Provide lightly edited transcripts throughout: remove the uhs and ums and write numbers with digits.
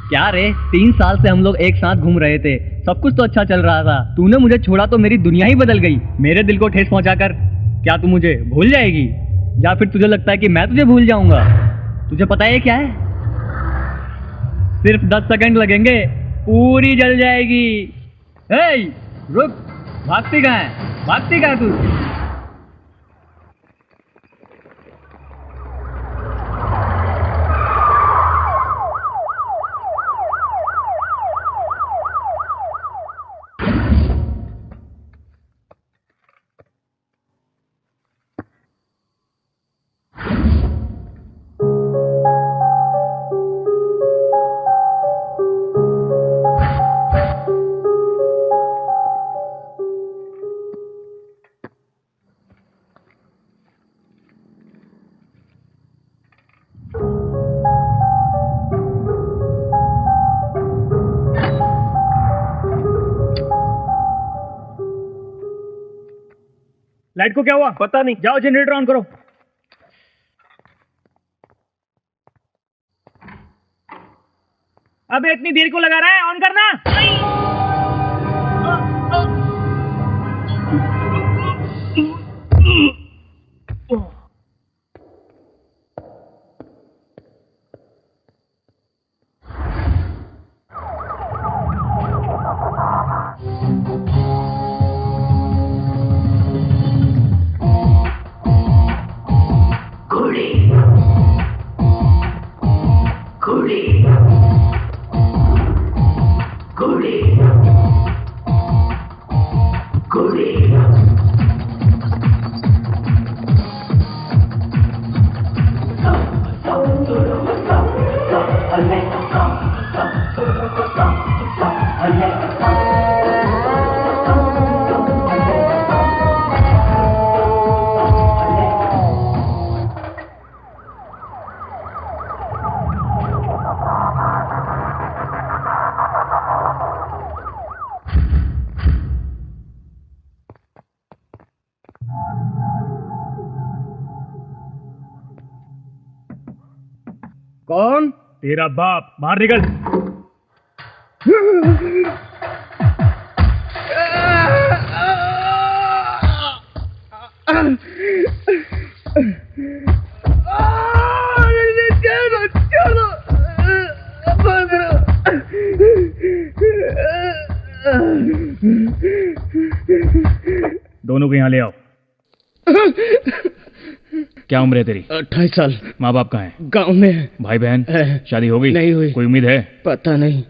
क्या रे, 3 साल से हम लोग एक साथ घूम रहे थे, सब कुछ तो अच्छा चल रहा था। तूने मुझे छोड़ा तो मेरी दुनिया ही बदल गई। मेरे दिल को ठेस पहुंचाकर क्या तू मुझे भूल जाएगी, या फिर तुझे लगता है कि मैं तुझे भूल जाऊंगा? तुझे पता है क्या है, सिर्फ 10 सेकंड लगेंगे, पूरी जल जाएगी। हे, रुक, भागती कहाँ है, भागती कहाँ है तू? लाइट को क्या हुआ? पता नहीं, जाओ जनरेटर ऑन करो। अबे इतनी देर को लगा रहा है, ऑन करना। कौन? तेरा बाप। बाहर निकल। दोनों को यहाँ ले आओ। क्या उम्र है तेरी? 28 साल। माँ बाप कहाँ हैं? गांव में है। भाई बहन? है। शादी हो गई? नहीं हुई। कोई उम्मीद है? पता नहीं।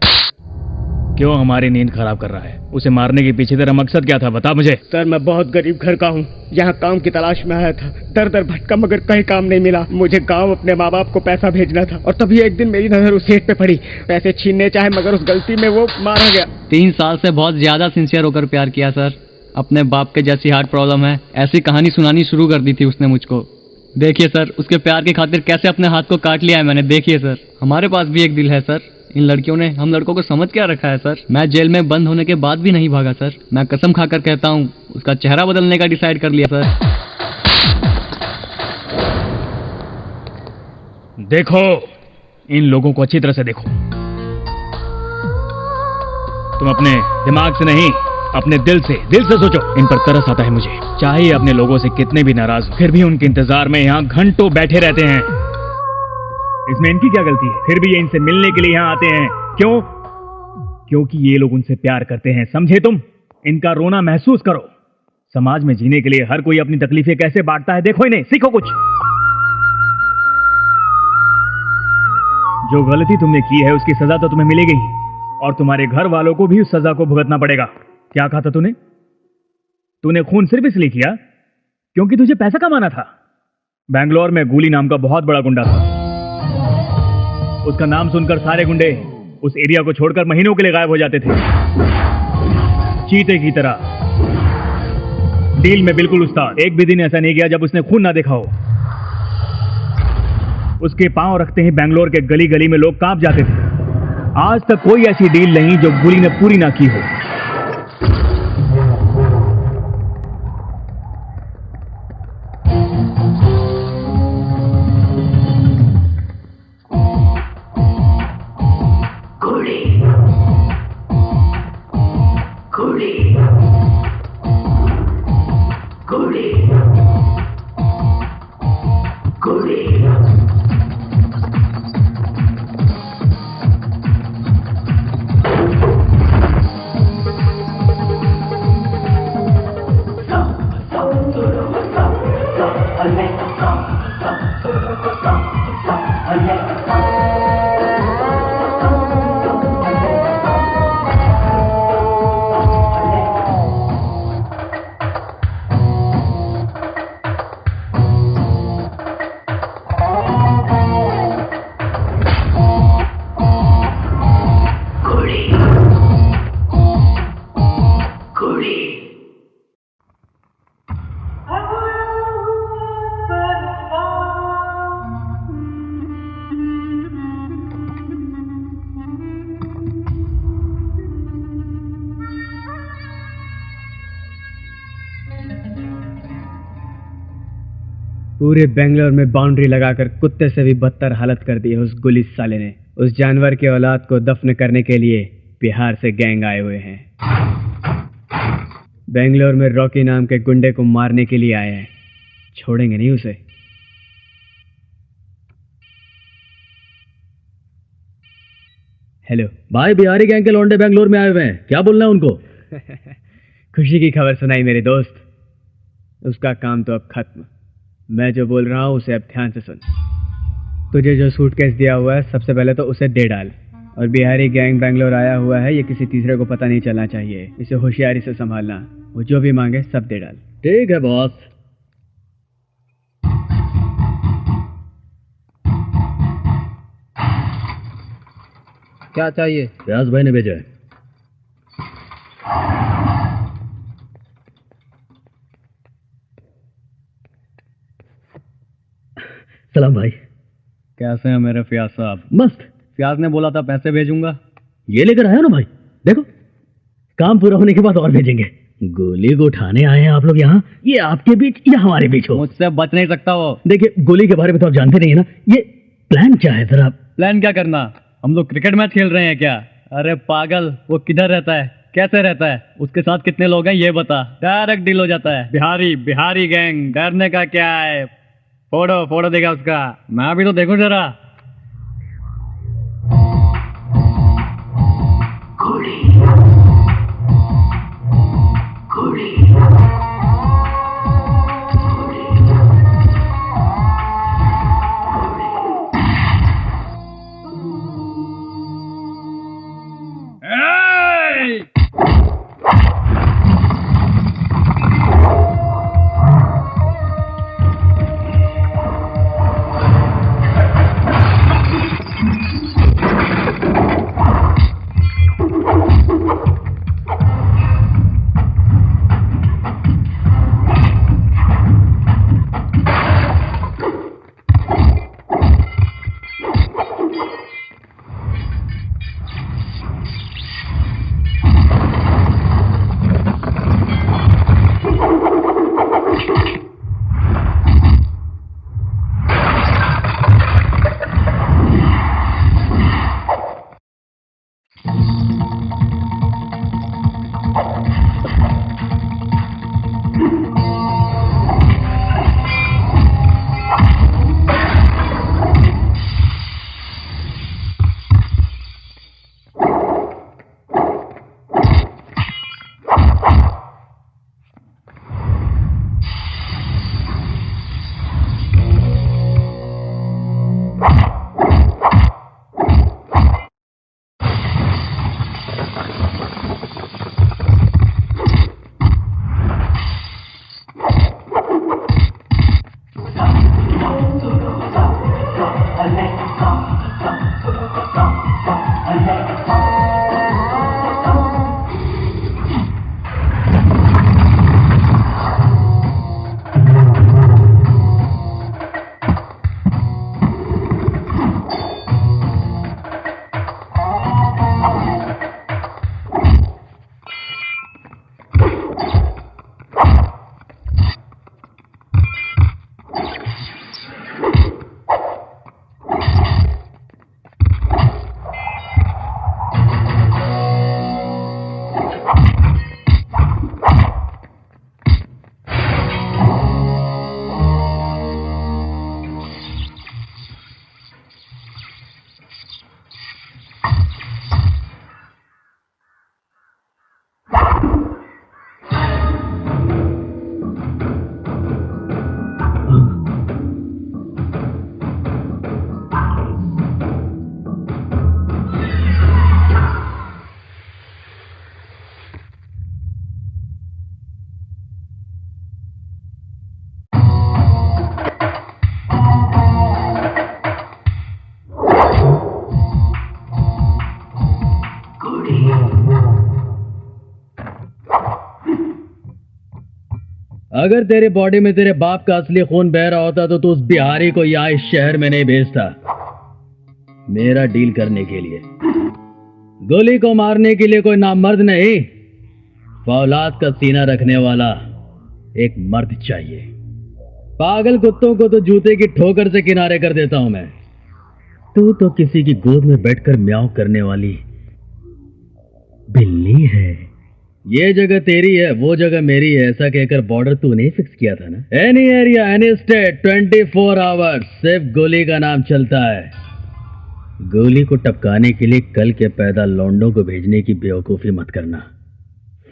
क्यों हमारी नींद खराब कर रहा है? उसे मारने के पीछे तेरा मकसद क्या था, बता मुझे। सर मैं बहुत गरीब घर का हूँ, यहाँ काम की तलाश में आया था। दर दर भटका मगर कहीं काम नहीं मिला। मुझे गांव अपने माँ बाप को पैसा भेजना था और तभी एक दिन मेरी नजर उस सेठ पे पड़ी। पैसे छीनने चाहे मगर उस गलती में वो मारा गया। 3 साल से बहुत ज्यादा सिंसियर होकर प्यार किया सर। अपने बाप के जैसी हार्ट प्रॉब्लम है, ऐसी कहानी सुनानी शुरू कर दी थी उसने मुझको। देखिए सर, उसके प्यार की खातिर कैसे अपने हाथ को काट लिया है मैंने। देखिए सर, हमारे पास भी एक दिल है सर। इन लड़कियों ने हम लड़कों को समझ क्या रखा है सर। मैं जेल में बंद होने के बाद भी नहीं भागा सर। मैं कसम खाकर कहता हूँ, उसका चेहरा बदलने का डिसाइड कर लिया सर। देखो, इन लोगों को अच्छी तरह से देखो। तुम अपने दिमाग से नहीं, अपने दिल से सोचो। इन पर तरस आता है मुझे। चाहे अपने लोगों से कितने भी नाराज हो, फिर भी उनके इंतजार में यहाँ घंटों बैठे रहते हैं। इसमें इनकी क्या गलती है? फिर भी ये इनसे मिलने के लिए यहाँ आते हैं। क्यों? क्योंकि ये लोग उनसे प्यार करते हैं, समझे तुम? इनका रोना महसूस करो। समाज में जीने के लिए हर कोई अपनी तकलीफें कैसे बांटता है, देखो इन्हें, सीखो कुछ। जो गलती तुमने की है उसकी सजा तो तुम्हें मिलेगी ही, और तुम्हारे घर वालों को भी उस सजा को भुगतना पड़ेगा। क्या कहा था तूने? तूने खून सिर्फ इसलिए किया क्योंकि तुझे पैसा कमाना था। बैंगलोर में गुली नाम का बहुत बड़ा गुंडा था। उसका नाम सुनकर सारे गुंडे उस एरिया को छोड़कर महीनों के लिए गायब हो जाते थे, चीते की तरह। डील में बिल्कुल उस्ताद। एक भी दिन ऐसा नहीं गया जब उसने खून ना देखा हो। उसके पांव रखते ही बैंगलोर के गली गली में लोग कांप जाते थे। आज तक कोई ऐसी डील नहीं जो गुली ने पूरी ना की हो। पूरे बेंगलोर में बाउंड्री लगाकर कुत्ते से भी बदतर हालत कर दी है उस गुली साले ने। उस जानवर के औलाद को दफन करने के लिए बिहार से गैंग आए हुए हैं। बेंगलोर में रॉकी नाम के गुंडे को मारने के लिए आए हैं। छोड़ेंगे नहीं उसे। हेलो भाई, बिहारी गैंग के लौंडे बेंगलोर में आए हुए हैं, क्या बोलना है उनको? खुशी की खबर सुनाई मेरे दोस्त। उसका काम तो अब खत्म। मैं जो बोल रहा हूँ उसे अब ध्यान से सुन। तुझे जो सूटकेस दिया हुआ है सबसे पहले तो उसे दे डाल। और बिहारी गैंग बेंगलोर आया हुआ है, ये किसी तीसरे को पता नहीं चलना चाहिए। इसे होशियारी से संभालना। वो जो भी मांगे सब दे डाल। ठीक है बॉस। क्या चाहिए? व्यास भाई ने भेजा है। सलाम भाई। कैसे हैं मेरे फ्याज साहब? मस्त। फ्याज ने बोला था पैसे भेजूंगा। ये लेकर आया ना भाई, देखो काम पूरा होने के बाद और भेजेंगे। गोली को उठाने आए हैं आप लोग यहाँ? ये आपके बीच या हमारे बीच हो? मुझसे बच नहीं सकता वो। देखिए, गोली के बारे में तो आप जानते नहीं है ना। ये प्लान क्या है जरा? प्लान क्या करना? हम लोग क्रिकेट मैच खेल रहे हैं क्या? अरे पागल, वो किधर रहता है, कैसे रहता है, उसके साथ कितने लोग हैं ये बता, डायरेक्ट डील हो जाता है। बिहारी गैंग, डरने का क्या है? फोटो देगा उसका। मैं भी तो देखूं जरा। अगर तेरे बॉडी में तेरे बाप का असली खून बह रहा होता तो तू उस बिहारी को यहाँ इस शहर में नहीं भेजता मेरा डील करने के लिए। गोली को मारने के लिए कोई नामर्द नहीं, फौलाद का सीना रखने वाला एक मर्द चाहिए। पागल कुत्तों को तो जूते की ठोकर से किनारे कर देता हूं मैं। तू तो किसी की गोद में बैठकर म्याऊं करने वाली बिल्ली है। ये जगह तेरी है, वो जगह मेरी है, ऐसा कहकर बॉर्डर तूने फिक्स किया था ना। Any area, any state, 24 hours सिर्फ गोली का नाम चलता है। गोली को टपकाने के लिए कल के पैदा लौंडों को भेजने की बेवकूफी मत करना।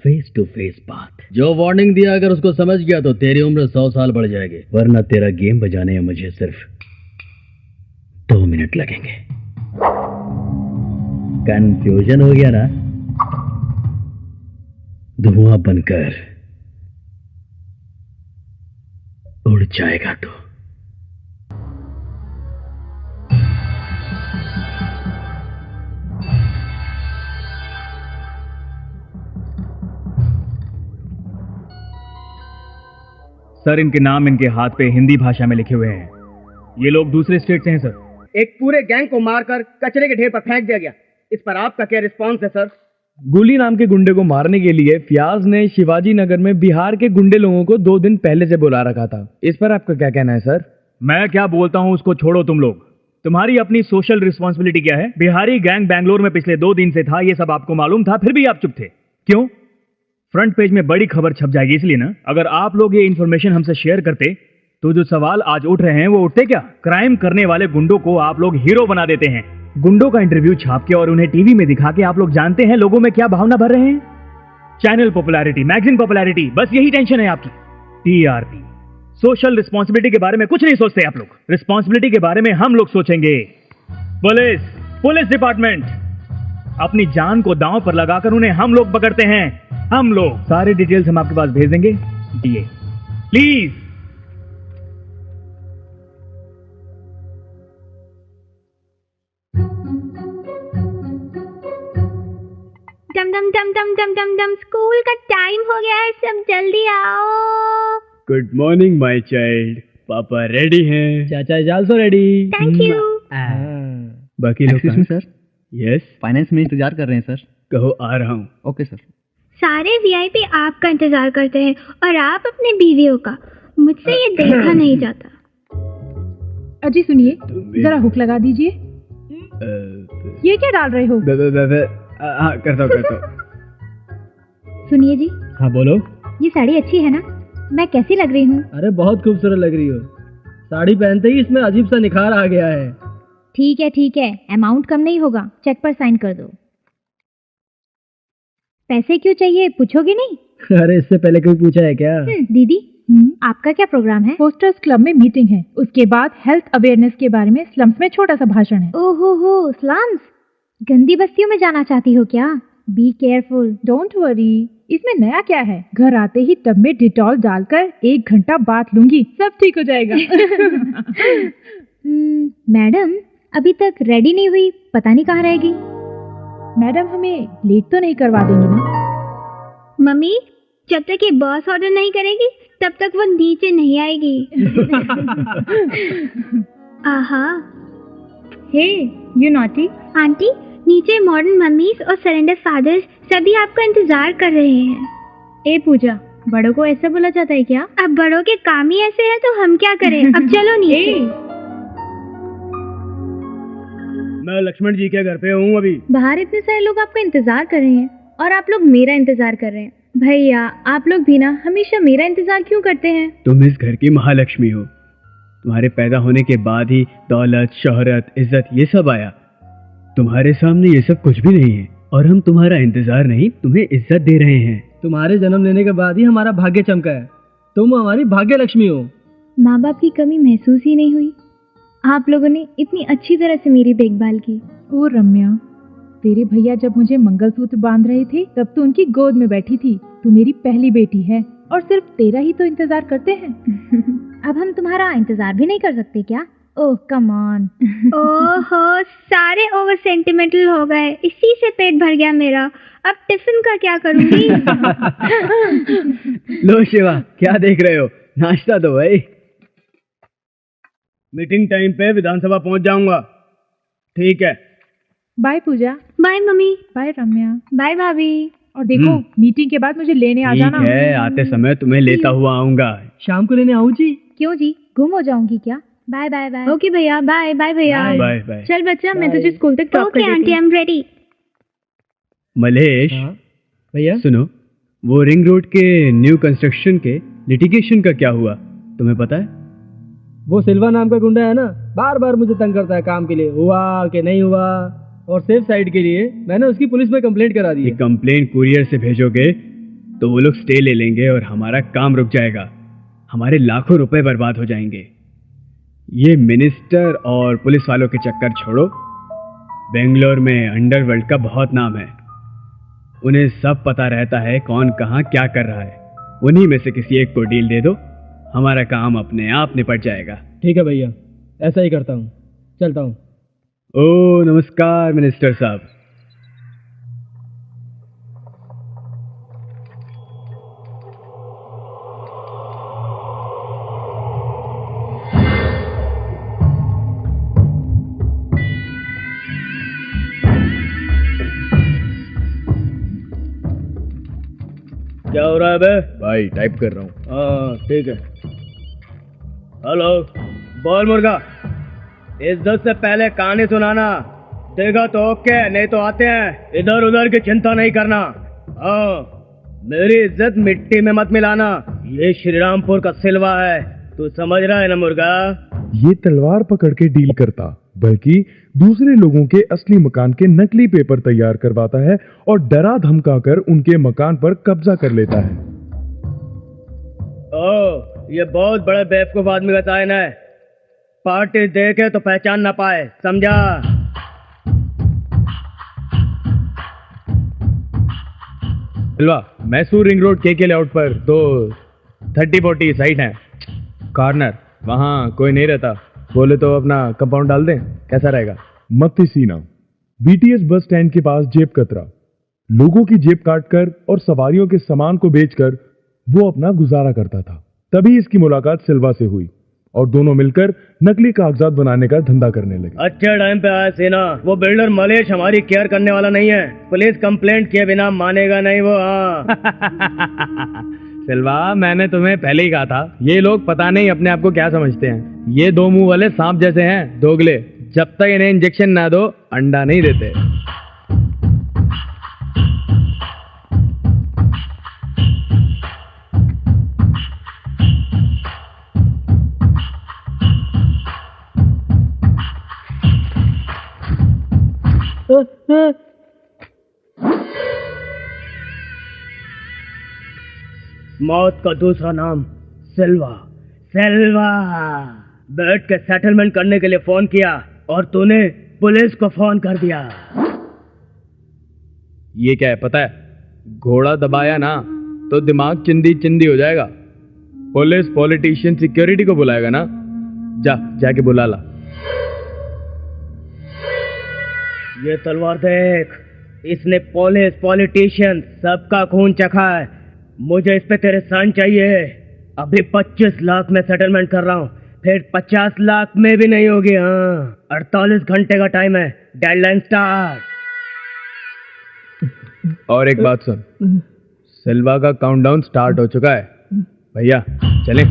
फेस टू फेस बात। जो वार्निंग दिया अगर उसको समझ गया तो तेरी उम्र 100 साल बढ़ जाएगी, वरना तेरा गेम बजाने में मुझे सिर्फ 2 मिनट लगेंगे। कंफ्यूजन हो गया ना? धुआं बनकर उड़ जाएगा तो। सर, इनके नाम इनके हाथ पे हिंदी भाषा में लिखे हुए हैं। ये लोग दूसरे स्टेट से हैं सर। एक पूरे गैंग को मारकर कचरे के ढेर पर फेंक दिया गया। इस पर आपका क्या रिस्पॉन्स है सर? गुली नाम के गुंडे को मारने के लिए फियाज ने शिवाजी नगर में बिहार के गुंडे लोगों को 2 दिन पहले से बुला रखा था। इस पर आपका क्या कहना है सर? मैं क्या बोलता हूँ उसको छोड़ो तुम लोग। तुम्हारी अपनी सोशल रिस्पॉन्सिबिलिटी क्या है? बिहारी गैंग बैंगलोर में पिछले 2 दिन से था, ये सब आपको मालूम था, फिर भी आप चुप थे क्यों? फ्रंट पेज में बड़ी खबर छप जाएगी इसलिए ना। अगर आप लोग ये इन्फॉर्मेशन हमसे शेयर करते तो जो सवाल आज उठ रहे हैं वो उठते क्या? क्राइम करने वाले गुंडों को आप लोग हीरो बना देते हैं। गुंडों का इंटरव्यू छाप के और उन्हें टीवी में दिखा के आप लोग जानते हैं लोगों में क्या भावना भर रहे हैं? चैनल पॉपुलैरिटी, मैगजीन पॉपुलैरिटी, बस यही टेंशन है आपकी। टीआरपी। सोशल रिस्पॉन्सिबिलिटी के बारे में कुछ नहीं सोचते आप लोग। रिस्पॉन्सिबिलिटी के बारे में हम लोग सोचेंगे। पुलिस डिपार्टमेंट अपनी जान को दांव पर लगाकर उन्हें हम लोग पकड़ते हैं। हम लोग सारे डिटेल्स हम आपके पास भेज देंगे। प्लीज। डम डम डम डम डम डम डम, स्कूल का टाइम हो गया है, सब जल्दी आओ। Good morning my child. पापा रेडी हैं। चाचा is also ready. Thank you. बाकी लोग कहाँ? सर, यस, फाइनेंस में इंतजार कर रहे हैं सर। कहो आ रहा हूँ। Okay sir. सारे वीआईपी आपका इंतजार करते हैं और आप अपने बीवियों का। मुझसे ये देखा नहीं जाता। अजी सुनिए, जरा हुक लगा दीजिए। ये क्या डाल रहे हो? हाँ करता हूँ। सुनिए जी, हाँ बोलो। ये साड़ी अच्छी है ना? मैं कैसी लग रही हूँ? अरे बहुत खूबसूरत लग रही हो। साड़ी पहनते ही इसमें अजीब सा निखार आ गया है। ठीक है, अमाउंट कम नहीं होगा, चेक पर साइन कर दो। पैसे क्यों चाहिए, पूछोगे नहीं? अरे इससे पहले कोई पूछा है क्या? दीदी, आपका क्या प्रोग्राम है? पोस्टर्स क्लब में मीटिंग है, उसके बाद हेल्थ अवेयरनेस के बारे में स्लम्स में छोटा सा भाषण है। ओहो, स्लम्स। गंदी बस्तियों में जाना चाहती हो क्या? Be careful. डोंट वरी, इसमें नया क्या है? घर आते ही टब में डिटॉल डालकर 1 घंटा बात लूंगी, सब ठीक हो जाएगा। मैडम अभी तक रेडी नहीं हुई, पता नहीं कहाँ रहेगी। मैडम हमें लेट तो नहीं करवा देंगी ना? मम्मी, जब तक ये बॉस ऑर्डर नहीं करेगी तब तक वो नीचे नहीं आएगी। आहा। हे यू नॉटी। आंटी, नीचे मॉडर्न मम्मीज और सरेंडर फादर्स सभी आपका इंतजार कर रहे हैं। ए पूजा, बड़ों को ऐसा बोला जाता है क्या? अब बड़ों के काम ही ऐसे हैं तो हम क्या करें। अब चलो नीचे। मैं लक्ष्मण जी के घर पे हूँ अभी। बाहर इतने सारे लोग आपका इंतजार कर रहे हैं और आप लोग मेरा इंतजार कर रहे हैं। भैया, आप लोग भी ना हमेशा मेरा इंतजार क्यों करते हैं? तुम इस घर की महालक्ष्मी हो। तुम्हारे पैदा होने के बाद ही दौलत, शोहरत, इज्जत ये सब आया। तुम्हारे सामने ये सब कुछ भी नहीं है और हम तुम्हारा इंतजार नहीं, तुम्हें इज्जत दे रहे हैं। तुम्हारे जन्म लेने के बाद ही हमारा भाग्य चमका है। तुम हमारी भाग्य लक्ष्मी हो। माँ बाप की कमी महसूस ही नहीं हुई। आप लोगों ने इतनी अच्छी तरह से मेरी देखभाल की। ओ रम्या, तेरे भैया जब मुझे मंगलसूत्र बांध रहे थे तब तो उनकी गोद में बैठी थी। तू मेरी पहली बेटी है और सिर्फ तेरा ही तो इंतजार करते हैं। अब हम तुम्हारा इंतजार भी नहीं कर सकते क्या? ओह कम ऑन। ओहो, सारे ओवर सेंटिमेंटल हो गए। इसी से पेट भर गया मेरा। अब टिफिन का क्या करूंगी? लो शिवा, क्या देख रहे हो? नाश्ता दो भाई। मीटिंग टाइम पे विधानसभा पहुंच जाऊंगा। ठीक है। Bye Pooja. Bye mummy. Bye Ramya. Bye भाभी। और देखो, मीटिंग के बाद मुझे लेने आ जाना। ठीक है, आते समय तुम्हें लेता हुआ आऊंगा। शाम को लेने आऊं जी? क्यों जी, गुम हो जाऊंगी क्या? Bye bye bye. ओके भैया, बाय बाय भैया। Bye bye. चल बच्चा, मैं तुझे स्कूल तक ड्रॉप कर देती हूँ। Okay aunty, I am ready. Mallesh, भैया सुनो, वो रिंग रोड के न्यू कंस्ट्रक्शन के लिटिगेशन का क्या हुआ, तुम्हें पता है? वो सिल्वा नाम का गुंडा है ना, बार बार मुझे तंग करता है काम के लिए, हुआ कि नहीं हुआ। और सेफ साइड के लिए मैंने उसकी पुलिस में कंप्लेंट करा दी ये है। कंप्लेंट कुरियर से भेजोगे तो वो लोग स्टे ले लेंगे और हमारा काम रुक जाएगा, हमारे लाखों रुपए बर्बाद हो जाएंगे। ये मिनिस्टर और पुलिस वालों के चक्कर छोड़ो, बेंगलोर में अंडरवर्ल्ड का बहुत नाम है, उन्हें सब पता रहता है कौन कहाँ क्या कर रहा है। उन्हीं में से किसी एक को डील दे दो, हमारा काम अपने आप निपट जाएगा। ठीक है भैया, ऐसा ही करता हूँ, चलता हूँ। ओ नमस्कार मिनिस्टर साहब। क्या हो रहा है बे? भाई टाइप कर रहा हूँ। हाँ ठीक है। हेलो, बोल मुर्गा। इज्जत से पहले कहानी सुनाना, देगा तो ओके, नहीं तो आते हैं। इधर उधर की चिंता नहीं करना। हाँ, मेरी इज्जत मिट्टी में मत मिलाना। ये श्रीरामपुर का सिलवा है, तू समझ रहा है ना मुर्गा? ये तलवार पकड़ के डील करता, बल्कि दूसरे लोगों के असली मकान के नकली पेपर तैयार करवाता है और डरा धमकाकर उनके मकान पर कब्जा कर लेता है। ओ, ये बहुत बड़े बेवकूफ आदमी का तायन है। पार्टी देखे तो पहचान ना पाए, समझा? सिल्वा, मैसूर रिंग रोड के लेआउट पर दो 30-40 साइट हैं, कॉर्नर, वहाँ कोई नहीं रहता। बोले तो अपना कंपाउंड डाल दें, कैसा रहेगा? मत्तीसीना, बीटीएस बस स्टैंड के पास जेब कतरा, लोगों की जेब काटकर और सवारियों के सामान को बेचकर वो अपना गुजारा करता था। तभी इसकी मुलाकात सिल्वा से हुई और दोनों मिलकर नकली कागजात बनाने का धंधा करने लगे। अच्छे टाइम पे आया सीना। वो बिल्डर मलेश हमारी केयर करने वाला नहीं है, पुलिस कंप्लेंट किए बिना मानेगा नहीं वो। हाँ सिल्वा, मैंने तुम्हें पहले ही कहा था, ये लोग पता नहीं अपने आप को क्या समझते हैं। ये दो मुंह वाले सांप जैसे हैं, दोगले। जब तक इन्हें इंजेक्शन ना दो, अंडा नहीं देते। मौत का दूसरा नाम सिल्वा। सिल्वा, बैठ के सेटलमेंट करने के लिए फोन किया और तूने पुलिस को फोन कर दिया। ये क्या है पता है? घोड़ा दबाया ना तो दिमाग चिंदी चिंदी हो जाएगा। पुलिस पॉलिटिशियन सिक्योरिटी को बुलाएगा ना, जाके बुला ला। ये तलवार देख, इसने पुलिस पॉलिटिशियन सबका खून चखा है। मुझे इस पे तेरे साइन चाहिए। अभी 25 लाख में सेटलमेंट कर रहा हूँ, फिर 50 लाख में भी नहीं होगी। हाँ, 48 घंटे का टाइम है, डेडलाइन स्टार्ट। और एक बात सुन, सिल्वा का काउंटडाउन स्टार्ट हो चुका है। भैया चलें।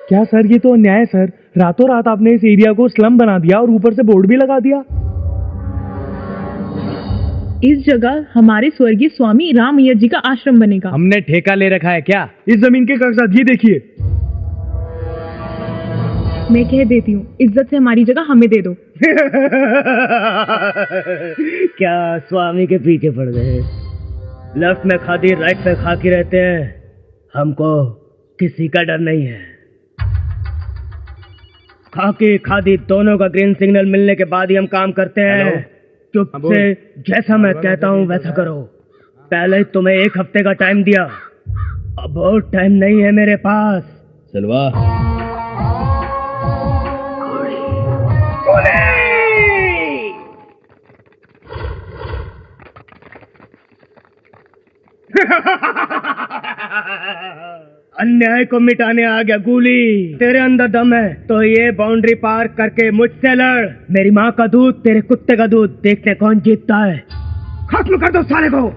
क्या सर, ये तो अन्याय है सर। रातों रात आपने इस एरिया को स्लम बना दिया और ऊपर से बोर्ड भी लगा दिया। इस जगह हमारे स्वर्गीय स्वामी राम अय्यर जी का आश्रम बनेगा। हमने ठेका ले रखा है क्या? इस जमीन के कागजात ये देखिए। मैं कह देती हूँ, इज्जत से हमारी जगह हमें दे दो। क्या स्वामी के पीछे पड़ गए? लेफ्ट में खादी, राइट में खाकी रहते हैं, हमको किसी का डर नहीं है। खाकी खादी दोनों का ग्रीन सिग्नल मिलने के बाद ही हम काम करते हैं। चुप से जैसा मैं कहता हूँ वैसा करो। पहले तुम्हें 1 हफ्ते का टाइम दिया, अब और टाइम नहीं है मेरे पास। सिल्वा, अन्याय को मिटाने आ गया गोली। तेरे अंदर दम है तो ये बाउंड्री पार करके मुझसे लड़। मेरी माँ का दूध तेरे कुत्ते का दूध, देखते कौन जीतता है। खत्म कर दो साले को।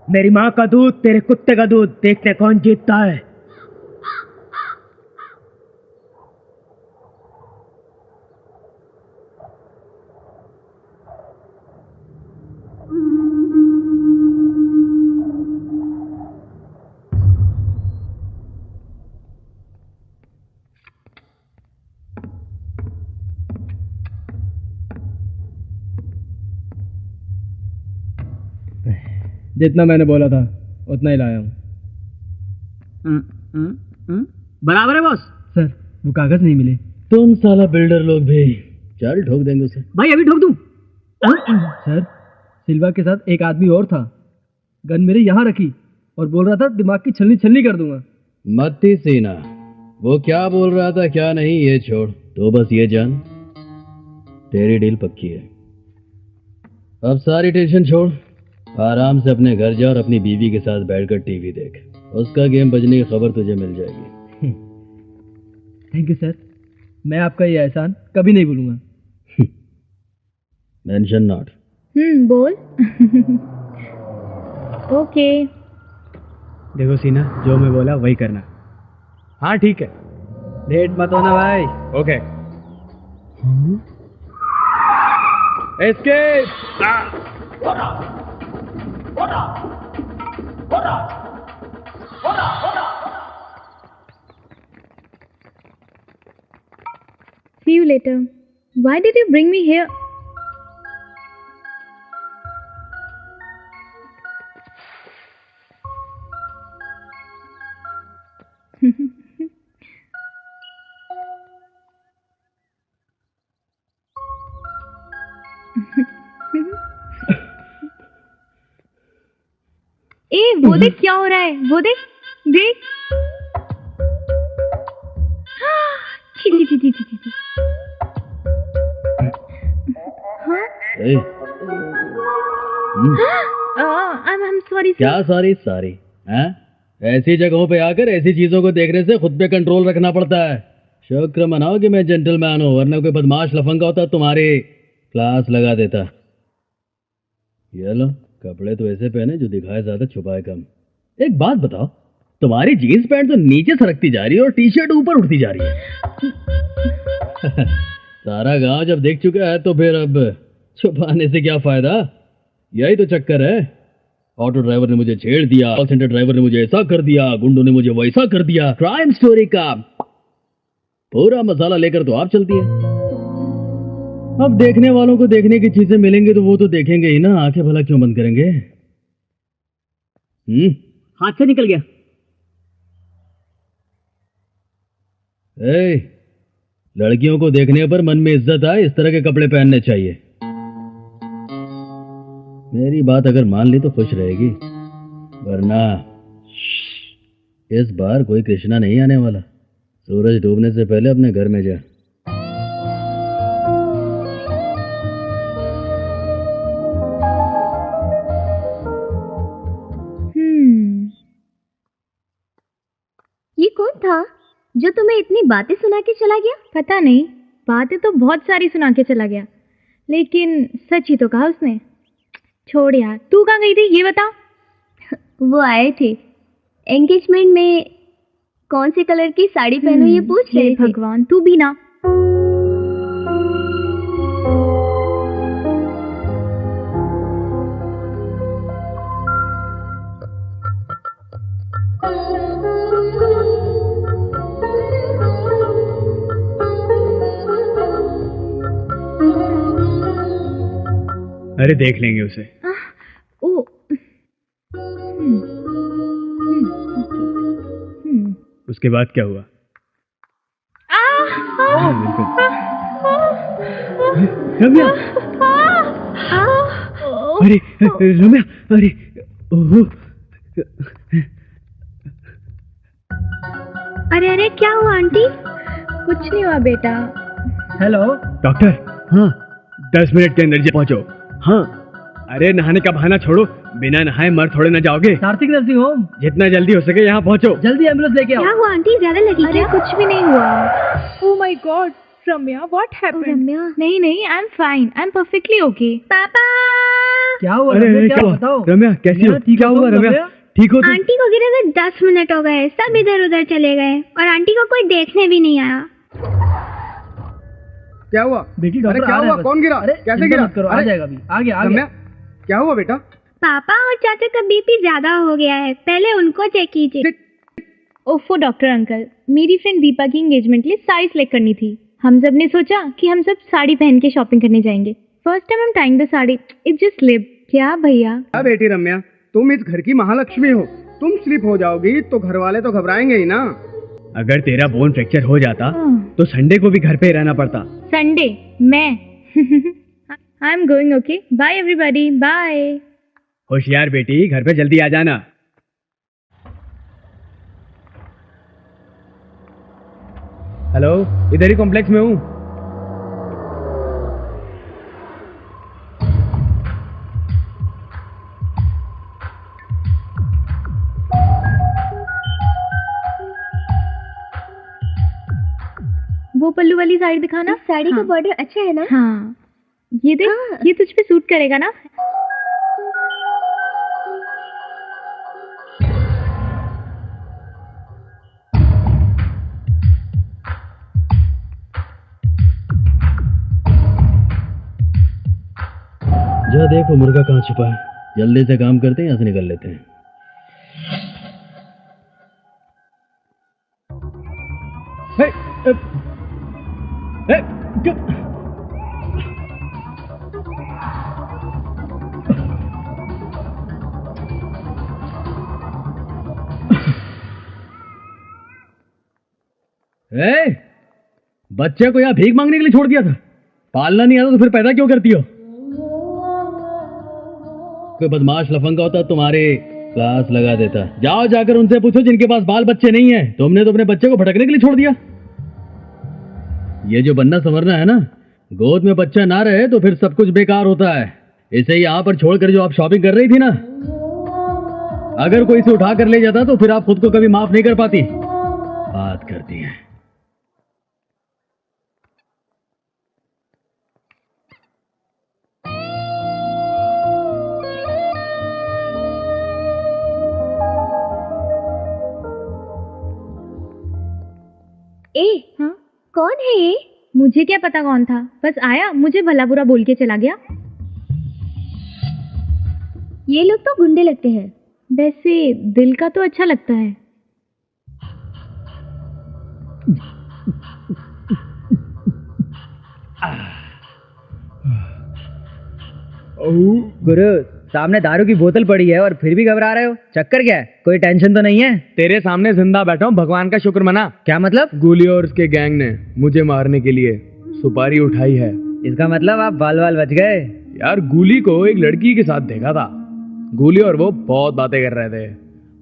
मेरी माँ का दूध तेरे कुत्ते का दूध, देखते कौन जीतता है। जितना मैंने बोला था उतना ही लाया हूँ। बराबर है बॉस। सर वो कागज नहीं मिले। तुम साला बिल्डर लोग भी चल ठोक देंगे उसे। भाई अभी ठोक दूं? सर सिल्वा के साथ एक आदमी और था, गन मेरे यहाँ रखी और बोल रहा था दिमाग की छलनी छलनी कर दूंगा। मत्ती सीना, वो क्या बोल रहा था क्या नहीं ये छोड़, तो बस ये जान तेरी डील पक्की है। अब सारी टेंशन छोड़, आराम से अपने घर जा और अपनी बीवी के साथ बैठकर टीवी देख। उसका गेम बजने की खबर तुझे मिल जाएगी। थैंक यू सर, मैं आपका ये एहसान कभी नहीं भूलूंगा। Mention not. बोल। ओके। देखो सीना, जो मैं बोला वही करना। हाँ ठीक है, लेट मत होना भाई। Okay. Escape. See you later. Why did you bring me here? ए, वो देख क्या हो रहा है, वो देख देख। छी छी छी छी छी छी। हाँ? I'm sorry sir। क्या सॉरी सॉरी? हैं? ऐसी जगहों पे आकर ऐसी चीजों को देखने से खुद पे कंट्रोल रखना पड़ता है। शुक्र मनाओ कि मैं जेंटलमैन हूँ, वरना कोई बदमाश लफंगा होता तुम्हारी क्लास लगा देता। ये लो, कपड़े तो ऐसे पहने जो दिखाए ज्यादा छुपाए कम। एक बात बताओ, तुम्हारी जीन्स पैंट तो नीचे सरकती जा रही है और टी शर्ट ऊपर उठती जा रही है। सारा गांव जब देख चुका है तो फिर अब छुपाने से क्या फायदा? यही तो चक्कर है। ऑटो ड्राइवर ने मुझे छेड़ दिया, कॉल सेंटर ड्राइवर ने मुझे ऐसा कर दिया, गुंडों ने मुझे वैसा कर दिया। क्राइम स्टोरी का पूरा मसाला लेकर तो आप चलती है। अब देखने वालों को देखने की चीजें मिलेंगी तो वो तो देखेंगे ही ना, आंखें भला क्यों बंद करेंगे? हाथ से निकल गया। लड़कियों को देखने पर मन में इज्जत आए, इस तरह के कपड़े पहनने चाहिए। मेरी बात अगर मान ली तो खुश रहेगी, वरना इस बार कोई कृष्णा नहीं आने वाला। सूरज डूबने से पहले अपने घर में जा। ये कौन था जो तुम्हें इतनी बातें सुना के चला गया? पता नहीं, बातें तो बहुत सारी सुना के चला गया, लेकिन सच ही तो कहा उसने। छोड़ यार, तू कहाँ गई थी ये बता। वो आए थे एंगेजमेंट में, कौन से कलर की साड़ी पहनूं ये पूछ रहे थे। भगवान, तू भी ना। अरे देख लेंगे उसे। ओ उसके बाद क्या हुआ? रम्या, अरे रम्या, अरे ओहो। अरे अरे क्या हुआ आंटी? कुछ नहीं हुआ बेटा। Hello doctor. हाँ, 10 मिनट के अंदर पहुंचो। हाँ, अरे नहाने का बहाना छोड़ो, बिना नहाए मर थोड़े ना जाओगे। कार्तिक नर्सिंग होम, जितना जल्दी हो सके यहाँ पहुंचो। जल्दी एम्बुलेंस लेके आओ। क्या हुआ आंटी, ज्यादा लगी? अरे कुछ भी नहीं हुआ। Oh my God, Ramya, what happened? रम्या, नहीं नहीं, I'm fine. I'm perfectly okay. पापा। क्या हुआ अरे रम्या, अरे, क्या क्या हुआ? हुआ? बताओ। रम्या कैसी हो? ठीक क्या हो हुआ तुम, रम्या? रम्या? ठीक हो तुम? आंटी को गिरे हुए 10 मिनट हो गए, सब इधर उधर चले गए और आंटी को कोई देखने भी नहीं आया। क्या हुआ बेटी? डॉक्टर क्या आ रहे हुआ? हैं बस। कौन गिरा? अरे कैसे चिंता गिरा? मत करो, आ अरे, जाएगा अभी। आ गया रम्या, क्या हुआ बेटा? पापा और चाचा का बीपी ज्यादा हो गया है, पहले उनको चेक कीजिए। ओफो डॉक्टर अंकल, मेरी फ्रेंड दीपा की एंगेजमेंट के लिए साड़ी सिलेक्ट करनी थी। हम सब ने सोचा कि हम सब साड़ी पहन के शॉपिंग करने जाएंगे। फर्स्ट टाइम हम time the sari, it just slip. क्या भैया? क्या बेटी रम्या, तुम इस घर की महालक्ष्मी हो, तुम स्लिप हो जाओगी तो घर वाले तो घबराएंगे ही ना। अगर तेरा बोन फ्रैक्चर हो जाता तो संडे को भी घर पे ही रहना पड़ता। संडे मैं I am going, okay bye everybody, bye. होशियार बेटी, घर पे जल्दी आ जाना। हेलो, इधर ही कॉम्प्लेक्स में हूँ। वो पल्लू वाली साड़ी दिखाना। साड़ी का हाँ। बॉर्डर अच्छा है ना? हाँ, ये देख, हाँ। ये तुझ पे सूट करेगा ना? देखो मुर्गा कहाँ छुपा है। जल्दी से काम करते हैं, यहाँ से निकल लेते हैं। बच्चे को यहाँ भीख मांगने के लिए छोड़ दिया था। पालना नहीं आता तो फिर पैदा क्यों करती हो? कोई बदमाश लफंगा होता तुम्हारे क्लास लगा देता। जाओ जाकर उनसे पूछो जिनके पास बाल बच्चे नहीं है। तुमने तो अपने बच्चे को भटकने के लिए छोड़ दिया। ये जो बनना संवरना है ना, गोद में बच्चा ना रहे तो फिर सब कुछ बेकार होता है। इसे यहाँ पर छोड़कर जो आप शॉपिंग कर रही थी ना, अगर कोई इसे उठा कर ले जाता तो फिर आप खुद को कभी माफ नहीं कर पाती। बात करती है। हाँ? कौन है ये? मुझे क्या पता कौन था, बस आया, मुझे भला बुरा बोल के चला गया। ये लोग तो गुंडे लगते हैं। वैसे दिल का तो अच्छा लगता है। गुरु, सामने दारू की बोतल पड़ी है और फिर भी घबरा रहे हो। चक्कर क्या है? कोई टेंशन तो नहीं है? तेरे सामने जिंदा बैठा हूँ, भगवान का शुक्र मना। क्या मतलब? गुली और उसके गैंग ने मुझे मारने के लिए सुपारी उठाई है। इसका मतलब आप बाल बाल बच गए। यार, गुली को एक लड़की के साथ देखा था। गुली और वो बहुत बातें कर रहे थे।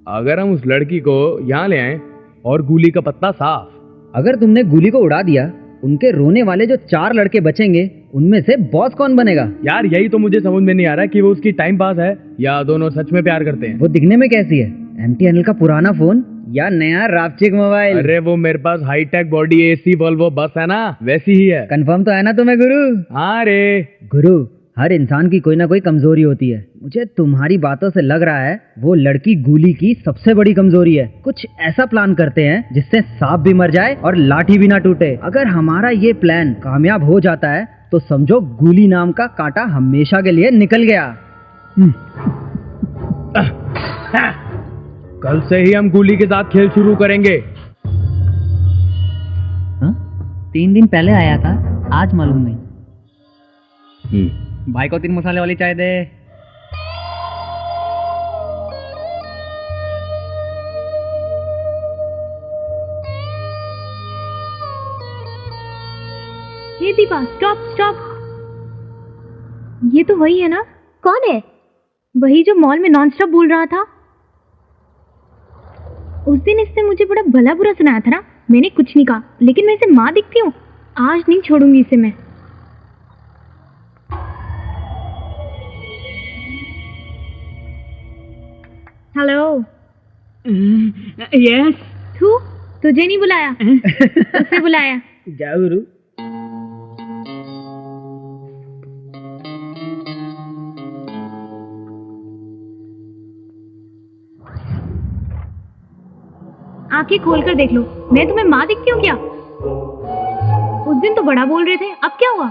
अगर हम उस लड़की को यहाँ ले आए और गुली का पत्ता साफ। अगर तुमने गुली को उड़ा दिया, उनके रोने वाले जो 4 लड़के बचेंगे, उनमें से बॉस कौन बनेगा? यार, यही तो मुझे समझ में नहीं आ रहा कि वो उसकी टाइम पास है या दोनों सच में प्यार करते हैं। वो दिखने में कैसी है? MTNL का पुराना फोन या नया रापचिक मोबाइल? अरे वो मेरे पास high tech body AC Volvo bus है ना, वैसी ही है। कंफर्म तो है ना तुम्हें गुरु? हाँ रे गुरु, हर इंसान की कोई ना कोई कमजोरी होती है। मुझे तुम्हारी बातों से लग रहा है वो लड़की गुली की सबसे बड़ी कमजोरी है। कुछ ऐसा प्लान करते हैं जिससे सांप भी मर जाए और लाठी भी ना टूटे। अगर हमारा ये प्लान कामयाब हो जाता है तो समझो गुली नाम का कांटा हमेशा के लिए निकल गया। कल से ही हम गुली के साथ खेल शुरू करेंगे। 3 दिन पहले आया था, आज मालूम नहीं। भाई को 3 मसाले वाली चाय दे। हे दीपा, स्टॉप स्टॉप। ये तो वही है ना? कौन है? वही जो मॉल में नॉन स्टॉप बोल रहा था। उस दिन इसने मुझे बड़ा भला बुरा सुनाया था ना। मैंने कुछ नहीं कहा, लेकिन मैं इसे माँ दिखती हूँ। आज नहीं छोड़ूंगी इसे मैं। हेलो। यस। तू तुझे नहीं बुलाया, उसे बुलाया। जाओ गुरु। आंखें खोल कर देख लो, मैं तुम्हें माँ दिखती हूँ क्या? उस दिन तो बड़ा बोल रहे थे, अब क्या हुआ?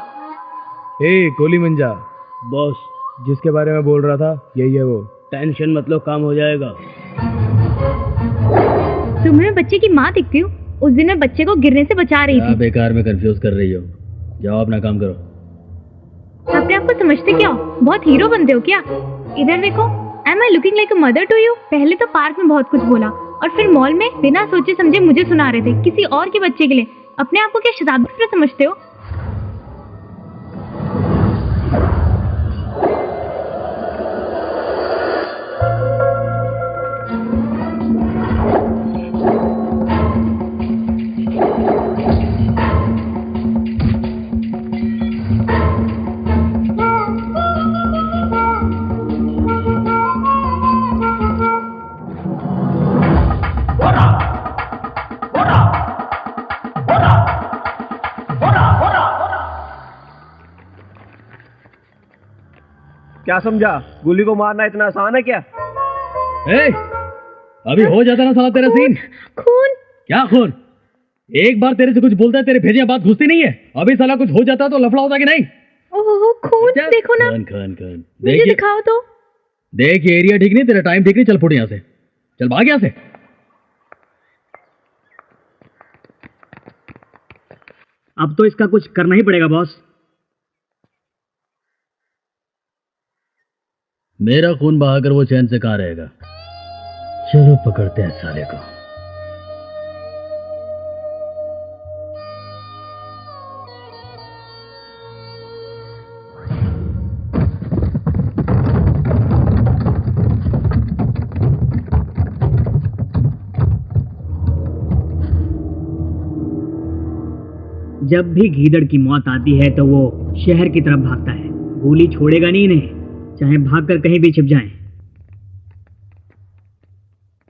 कोली मंजा, बॉस जिसके बारे में बोल रहा था यही है वो। टेंशन मतलब काम हो जाएगा। तुम्हें बच्चे की माँ दिखती हूँ। उस दिन मैं बच्चे को गिरने से बचा रही थी। बेकार में कंफ्यूज कर रही हो। जाओ अपना काम करो। अपने आप को समझते क्या हो? बहुत हीरो बनते हो क्या? इधर देखो। Am I looking like a mother to you? पहले तो पार्क में बहुत कुछ बोला और फिर मॉल में बिना सोचे समझे मुझे सुना रहे थे किसी और के बच्चे के लिए। अपने आप को क्या शताब्दी में समझते हो? क्या समझा? गुली को मारना इतना आसान है क्या? अभी हो जाता ना साला तेरा सीन। खून? क्या खून? एक बार तेरे से कुछ बोलता है तेरे भेजे बात घुसती नहीं है। अभी साला कुछ हो जाता तो लफड़ा होता कि नहीं? ओहो खून देखो ना। खान खान खान मुझे दिखाओ तो। देख ये एरिया ठीक नहीं, तेरा टाइम ठीक नहीं, चल फुट यहाँ से, चल भाग यहाँ से। अब तो इसका कुछ करना ही पड़ेगा बॉस। मेरा खून बहाकर वो चैन से कहां रहेगा। चलो पकड़ते हैं साले को। जब भी गीदड़ की मौत आती है तो वो शहर की तरफ भागता है। गोली छोड़ेगा नहीं इन्हें, चाहे भागकर कहीं भी छिप जाएं।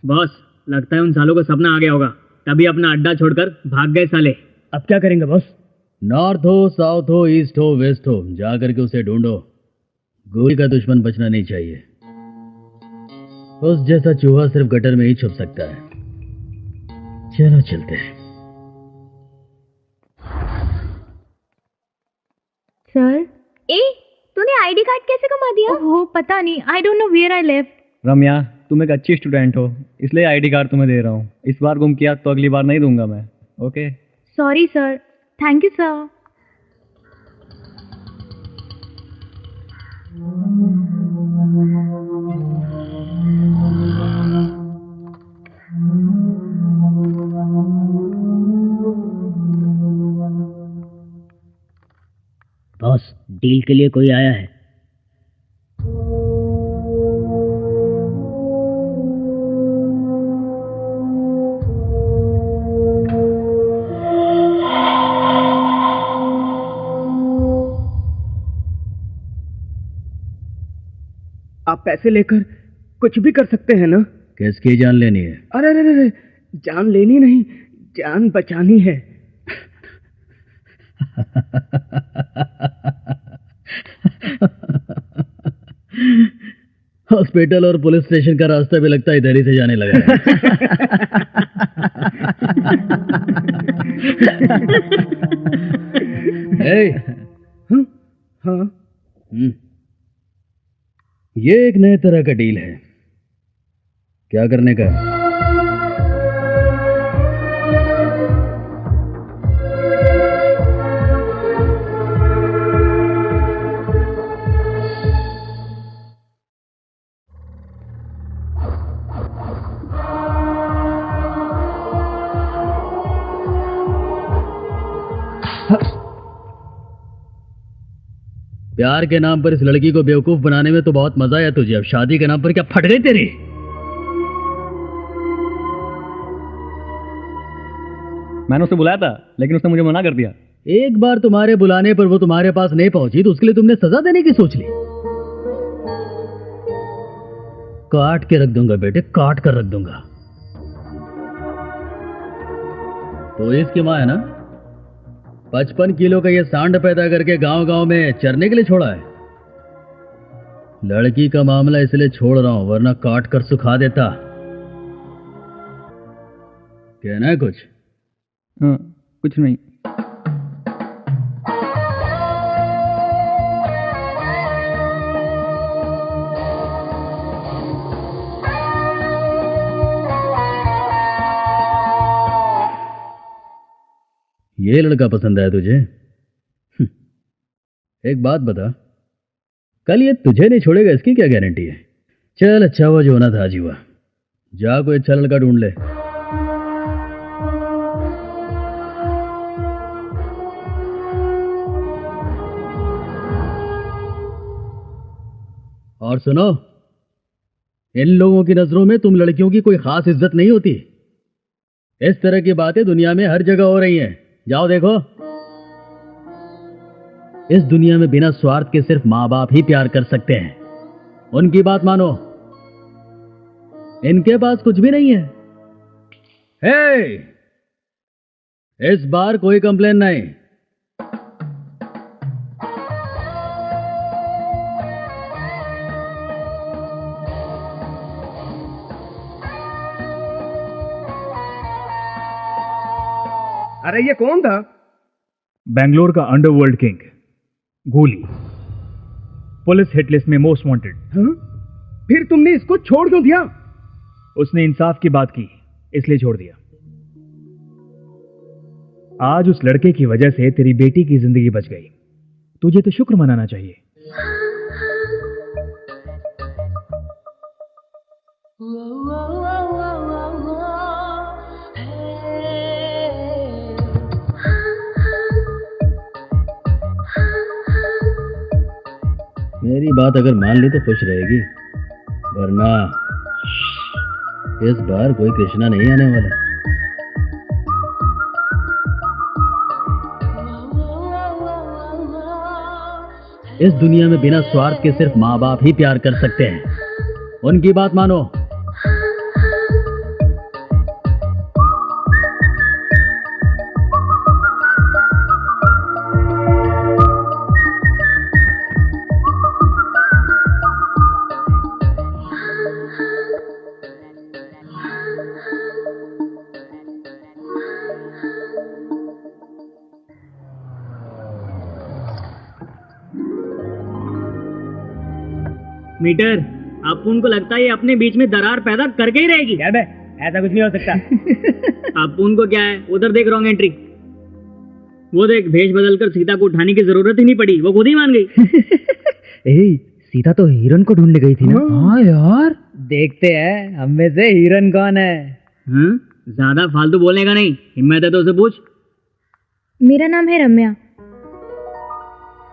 बॉस, लगता है उन सालों का सपना आ गया होगा, तभी अपना अड्डा छोड़कर भाग गए साले। अब क्या करेंगे बॉस? नॉर्थ हो, साउथ हो, ईस्ट हो, वेस्ट हो, जाकर के उसे ढूंढो। गोली का दुश्मन बचना नहीं चाहिए। उस जैसा चूहा सिर्फ गटर में ही छुप सकता है। चलो चलते हैं। सर ए, तूने आईडी कार्ड कैसे कमा दिया? ओहो पता नहीं, I don't know where I left. Ramya, तुम एक अच्छी स्टूडेंट हो, इसलिए आईडी कार्ड तुम्हें दे रहा हूँ। इस बार गुम किया तो अगली बार नहीं दूंगा मैं। Okay? Sorry sir. Thank you sir. Boss, deal के लिए कोई आया है। आप पैसे लेकर कुछ भी कर सकते हैं ना? किसकी जान लेनी है? अरे अरे अरे, जान लेनी नहीं, जान बचानी है। हॉस्पिटल और पुलिस स्टेशन का रास्ता भी लगता है इधर ही से जाने लगा है। हाँ, ये एक नए तरह का डील है। क्या करने का है? प्यार के नाम पर इस लड़की को बेवकूफ बनाने में तो बहुत मजा आया तुझे। अब शादी के नाम पर क्या फट गई तेरी? मैंने उसे बुलाया था, लेकिन उसने मुझे मना कर दिया। एक बार तुम्हारे बुलाने पर वो तुम्हारे पास नहीं पहुंची तो उसके लिए तुमने सजा देने की सोच ली। काट के रख दूंगा बेटे, काट कर रख दूंगा। तो इसकी मां है ना? 55 किलो का ये सांड पैदा करके गांव-गांव में चरने के लिए छोड़ा है। लड़की का मामला इसलिए छोड़ रहा हूं, वरना काट कर सुखा देता। कहना है कुछ? हाँ, कुछ नहीं। ये लड़का पसंद आया तुझे? एक बात बता, कल ये तुझे नहीं छोड़ेगा इसकी क्या गारंटी है? चल अच्छा हुआ जो होना था आज ही हुआ। जा कोई अच्छा लड़का ढूंढ ले। और सुनो, इन लोगों की नजरों में तुम लड़कियों की कोई खास इज्जत नहीं होती। इस तरह की बातें दुनिया में हर जगह हो रही हैं। जाओ देखो। इस दुनिया में बिना स्वार्थ के सिर्फ माँ बाप ही प्यार कर सकते हैं। उनकी बात मानो। इनके पास कुछ भी नहीं है। हे! इस बार कोई कंप्लेन नहीं। अरे ये कौन था? बेंगलोर का अंडरवर्ल्ड किंग गोली, पुलिस हिट लिस्ट में मोस्ट वांटेड। हाँ? फिर तुमने इसको छोड़ क्यों दिया? उसने इंसाफ की बात की, इसलिए छोड़ दिया। आज उस लड़के की वजह से तेरी बेटी की जिंदगी बच गई। तुझे तो शुक्र मनाना चाहिए। मेरी बात अगर मान ली तो खुश रहेगी, वरना इस बार कोई कृष्णा नहीं आने वाला। इस दुनिया में बिना स्वार्थ के सिर्फ माँ बाप ही प्यार कर सकते हैं। उनकी बात मानो। मीटर, अब उनको लगता है ये अपने बीच में दरार पैदा करके ही रहेगी। यार बे, ऐसा कुछ नहीं हो सकता। अब उनको क्या है, उधर देख रॉन्ग एंट्री। वो देख, भेष बदलकर सीता को उठाने की जरूरत ही नहीं पड़ी, वो खुद ही मान गई। सीता तो हिरन को ढूंढने गई थी ना। हाँ यार, देखते हैं हम में से हिरन कौन है। ज्यादा फालतू बोलने का नहीं, हिम्मत है तो उसे पूछ। मेरा नाम है रम्या,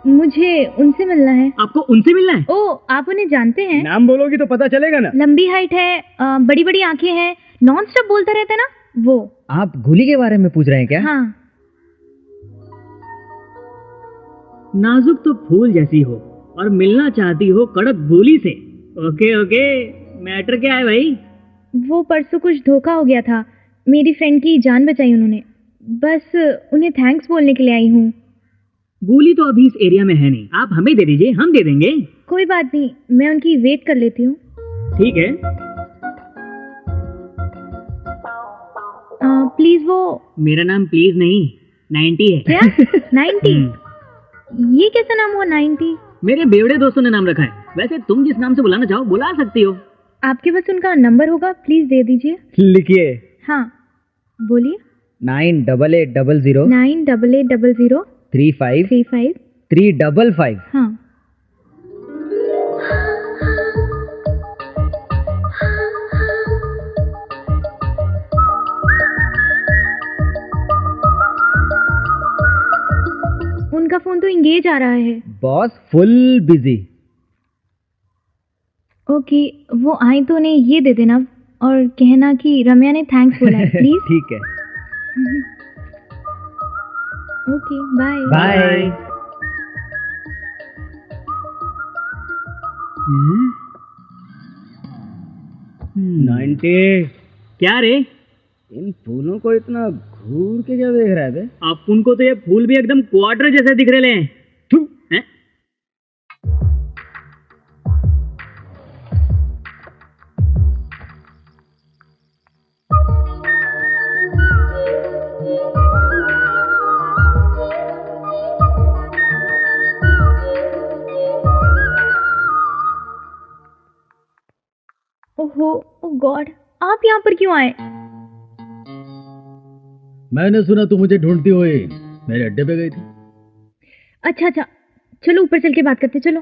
मुझे उनसे मिलना है। आपको उनसे मिलना है? ओ, आप उन्हें जानते हैं? नाम बोलोगी तो पता चलेगा ना। लंबी हाइट है, बड़ी बड़ी आंखें हैं, नॉन स्टॉप बोलता रहता है ना, वो। आप गोली के बारे में पूछ रहे हैं क्या? हाँ। नाजुक तो फूल जैसी हो और मिलना चाहती हो कड़क गोली से। ओके ओके, मैटर क्या है भाई? वो परसों कुछ धोखा हो गया था, मेरी फ्रेंड की जान बचाई उन्होंने, बस उन्हें थैंक्स बोलने के लिए आई हूँ। गोली तो अभी इस एरिया में है नहीं, आप हमें दे दीजिए, हम दे देंगे। कोई बात नहीं, मैं उनकी वेट कर लेती हूँ। ठीक है। प्लीज वो। मेरा नाम प्लीज नहीं 90 है। क्या? 90? ये कैसा नाम हुआ 90? मेरे बेवड़े दोस्तों ने नाम रखा है। वैसे तुम जिस नाम से बुलाना चाहो बुला सकती हो। आपके पास उनका नंबर होगा, प्लीज दे दीजिए। लिखिए। हाँ बोलिए। 9800 9800 35 35 355। हाँ। उनका फोन तो इंगेज आ रहा है। Boss full busy. ओके, वो आए तो उन्हें ये दे देना और कहना कि रम्या ने थैंक्स बोला है, प्लीज। ठीक है। Okay, bye bye. क्या रे? इन फूलों को इतना घूर के क्या देख रहा है बे? आप उनको तो ये फूल भी एकदम क्वार्टर जैसे दिख रहे हैं। हैं? ओहो, ओ गॉड, आप यहाँ पर क्यों आए? मैंने सुना तू मुझे ढूंढती हुई मेरे अड्डे पे गई थी। अच्छा अच्छा, चलो ऊपर चल के बात करते, चलो।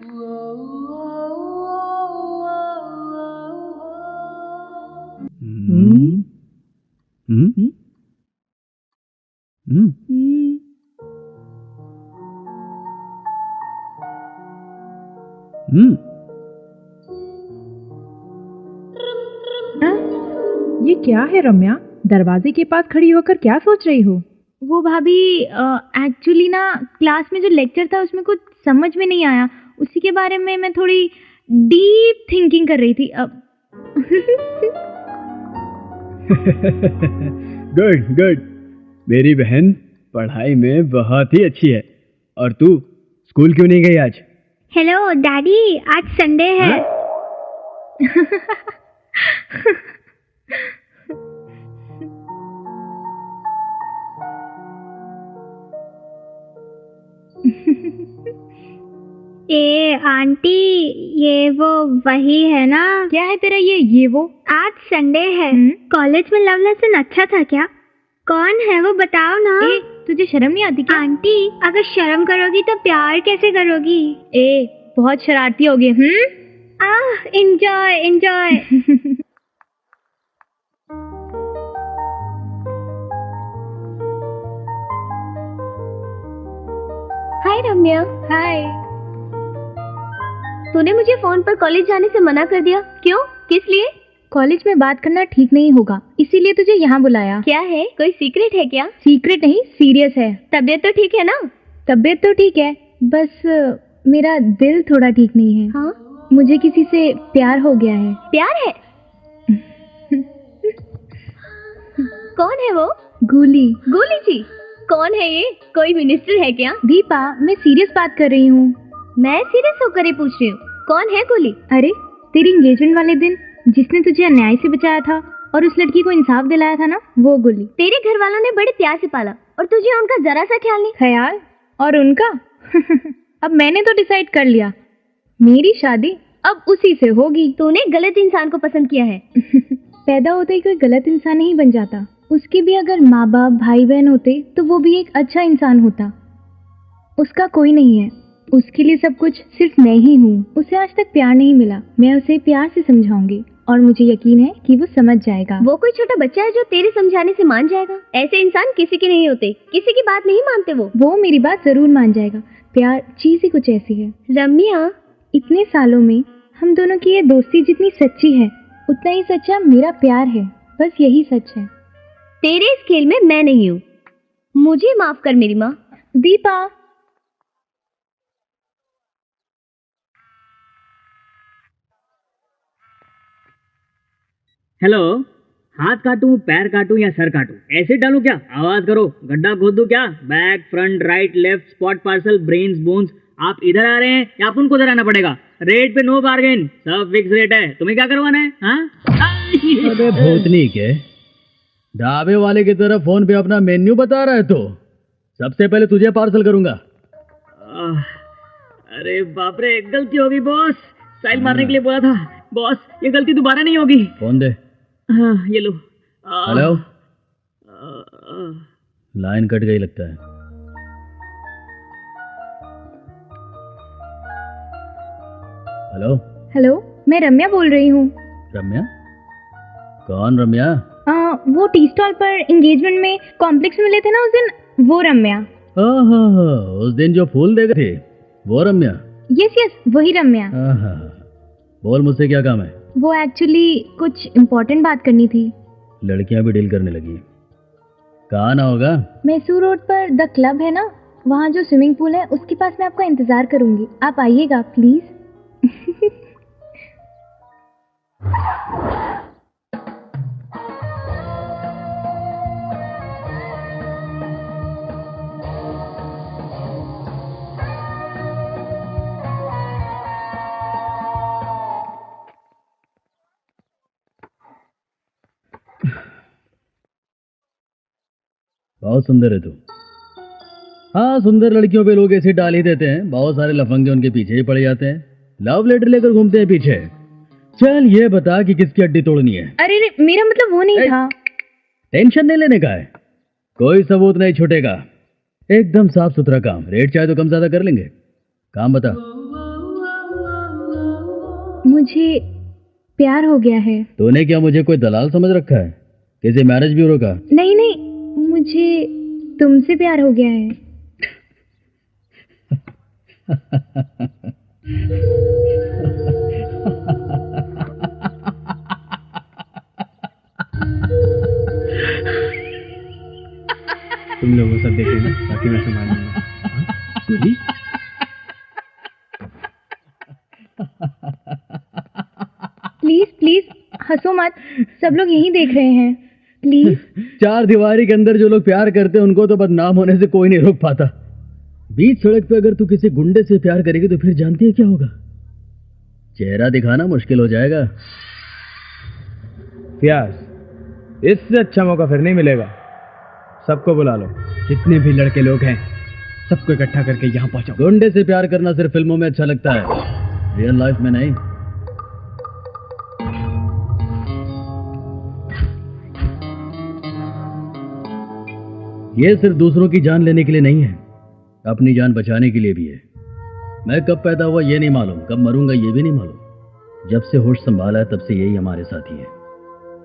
ये क्या है रम्या? दरवाजे के पास खड़ी होकर क्या सोच रही हो? वो भाभी, एक्चुअली ना क्लास में जो लेक्चर था उसमें कुछ समझ में नहीं आया, उसी के बारे में मैं थोड़ी डीप थिंकिंग कर रही थी अब। Good good. मेरी बहन पढ़ाई में बहुत ही अच्छी है। और तू स्कूल क्यों नहीं गई आज? हेलो डैडी, आज संडे है। ए आंटी, ये वो वही है ना? क्या है तेरा ये वो? आज संडे है, कॉलेज में लव लेसन अच्छा था क्या? कौन है वो बताओ ना। तुझे शर्म नहीं आती क्या? आंटी, अगर शर्म करोगी तो प्यार कैसे करोगी? बहुत शरारती हो गई। Enjoy enjoy. Hi Ramya. Hi. तूने मुझे फोन पर कॉलेज जाने से मना कर दिया, क्यों? किस लिए? कॉलेज में बात करना ठीक नहीं होगा, इसीलिए तुझे यहाँ बुलाया। क्या है, कोई सीक्रेट है क्या? सीक्रेट नहीं, सीरियस है। तबीयत तो ठीक है ना? तबीयत तो ठीक है, बस मेरा दिल थोड़ा ठीक नहीं है। हाँ? मुझे किसी से प्यार हो गया है। प्यार है? कौन है वो? गोली। गोली जी? कौन है ये? कोई मिनिस्टर है क्या? दीपा, मैं सीरियस बात कर रही हूँ। मैं सीरियस होकर ही पूछ रही हूँ, कौन है गोली? अरे, तेरी एंगेजमेंट वाले दिन जिसने तुझे अन्याय से बचाया था और उस लड़की को इंसाफ दिलाया था ना, वो गोली। तेरे घर वालों ने बड़े प्यार से पाला और तुझे उनका जरा सा ख्याल नहीं। ख्याल? और उनका? अब मैंने तो डिसाइड कर लिया, मेरी शादी अब उसी से होगी। तूने गलत इंसान को पसंद किया है। पैदा होते ही कोई गलत इंसान नहीं बन जाता, उसके भी अगर माँ बाप भाई बहन होते तो वो भी एक अच्छा इंसान होता। उसका कोई नहीं है, उसके लिए सब कुछ सिर्फ मैं ही हूँ। उसे आज तक प्यार नहीं मिला, मैं उसे प्यार से समझाऊंगी और मुझे यकीन है कि वो समझ जाएगा। वो कोई छोटा बच्चा है जो तेरे समझाने से मान जाएगा? ऐसे इंसान किसी के नहीं होते, किसी की बात नहीं मानते। वो मेरी बात जरूर मान जाएगा। प्यार चीज ही कुछ ऐसी है। रम्या, इतने सालों में हम दोनों की ये दोस्ती जितनी सच्ची है, उतना ही सच्चा मेरा प्यार है। बस यही सच है। तेरे इस खेल में मैं नहीं हूँ, मुझे माफ कर मेरी माँ। दीपा, हेलो, हाथ काटूं, पैर काटूं या सर काटूं? ऐसे डालूं क्या? आवाज करो, गड्ढा खोद दूं क्या? Back, front, right, left, spot parcel, brains, bones. आप इधर आ रहे हैं या अपन को उधर आना पड़ेगा? रेट पे नो बार्गेन, सब फिक्स रेट है। तुम्हें क्या करवाना है? हाँ? अबे भूतनी के, ढाबे वाले की तरफ फोन पे अपना मेन्यू बता रहा है तो सबसे पहले तुझे पार्सल करूंगा। अरे बाप रे, गलती हो गई बॉस। साइल मारने के लिए बोला था बॉस, ये गलती दोबारा नहीं होगी। फोन दे। हाँ, ये लो। हेलो, लाइन कट गई लगता है। हेलो हेलो, मैं रम्या बोल रही हूँ। रम्या? कौन रम्या? वो टी स्टॉल पर एंगेजमेंट में कॉम्प्लेक्स में मिले थे ना उस दिन, वो रम्या। उस दिन जो फूल दे गए थे, वो रम्या? यस यस, वही रम्या। बोल, मुझसे क्या काम है? वो एक्चुअली कुछ इम्पोर्टेंट बात करनी थी। लड़कियां भी डील करने लगी। कहाँ ना होगा? मैसूर रोड पर द क्लब है ना, वहाँ जो स्विमिंग पूल है उसके पास मैं आपका इंतजार करूंगी। आप आइएगा प्लीज। बहुत सुंदर है तू। हाँ, सुंदर लड़कियों पे लोग ऐसे डाल ही देते हैं, बहुत सारे लफंगे उनके पीछे ही पड़ जाते हैं, लव लेटर लेकर घूमते हैं पीछे। चल ये बता कि किसकी हड्डी तोड़नी है? अरे मेरा मतलब वो नहीं था। टेंशन नहीं लेने का है, कोई सबूत नहीं छूटेगा, एकदम साफ सुथरा काम। रेट चाहे तो कम ज्यादा कर लेंगे। काम बता। मुझे प्यार हो गया है। तूने क्या मुझे कोई दलाल समझ रखा है? किसी मैरिज ब्यूरो का? नहीं नहीं, मुझे तुमसे प्यार हो गया है। तुम लोग वो सब देखेंगे, बाकी मैं संभाल लूंगा। गोली? प्लीज प्लीज हंसो मत, सब लोग यही देख रहे हैं, प्लीज। चार दीवारी के अंदर जो लोग प्यार करते हैं उनको तो बदनाम होने से कोई नहीं रोक पाता। बीच सड़क पे अगर तू किसी गुंडे से प्यार करेगी तो फिर जानती है क्या होगा? चेहरा दिखाना मुश्किल हो जाएगा। प्यास, इससे अच्छा मौका फिर नहीं मिलेगा। सबको बुला लो, जितने भी लड़के लोग हैं सबको इकट्ठा करके यहाँ पहुँचाओ। गुंडे से प्यार करना सिर्फ फिल्मों में अच्छा लगता है, रियल लाइफ में नहीं। ये सिर्फ दूसरों की जान लेने के लिए नहीं है, अपनी जान बचाने के लिए भी है। मैं कब पैदा हुआ ये नहीं मालूम, कब मरूंगा ये भी नहीं मालूम। जब से होश संभाला है तब से यही हमारे साथी है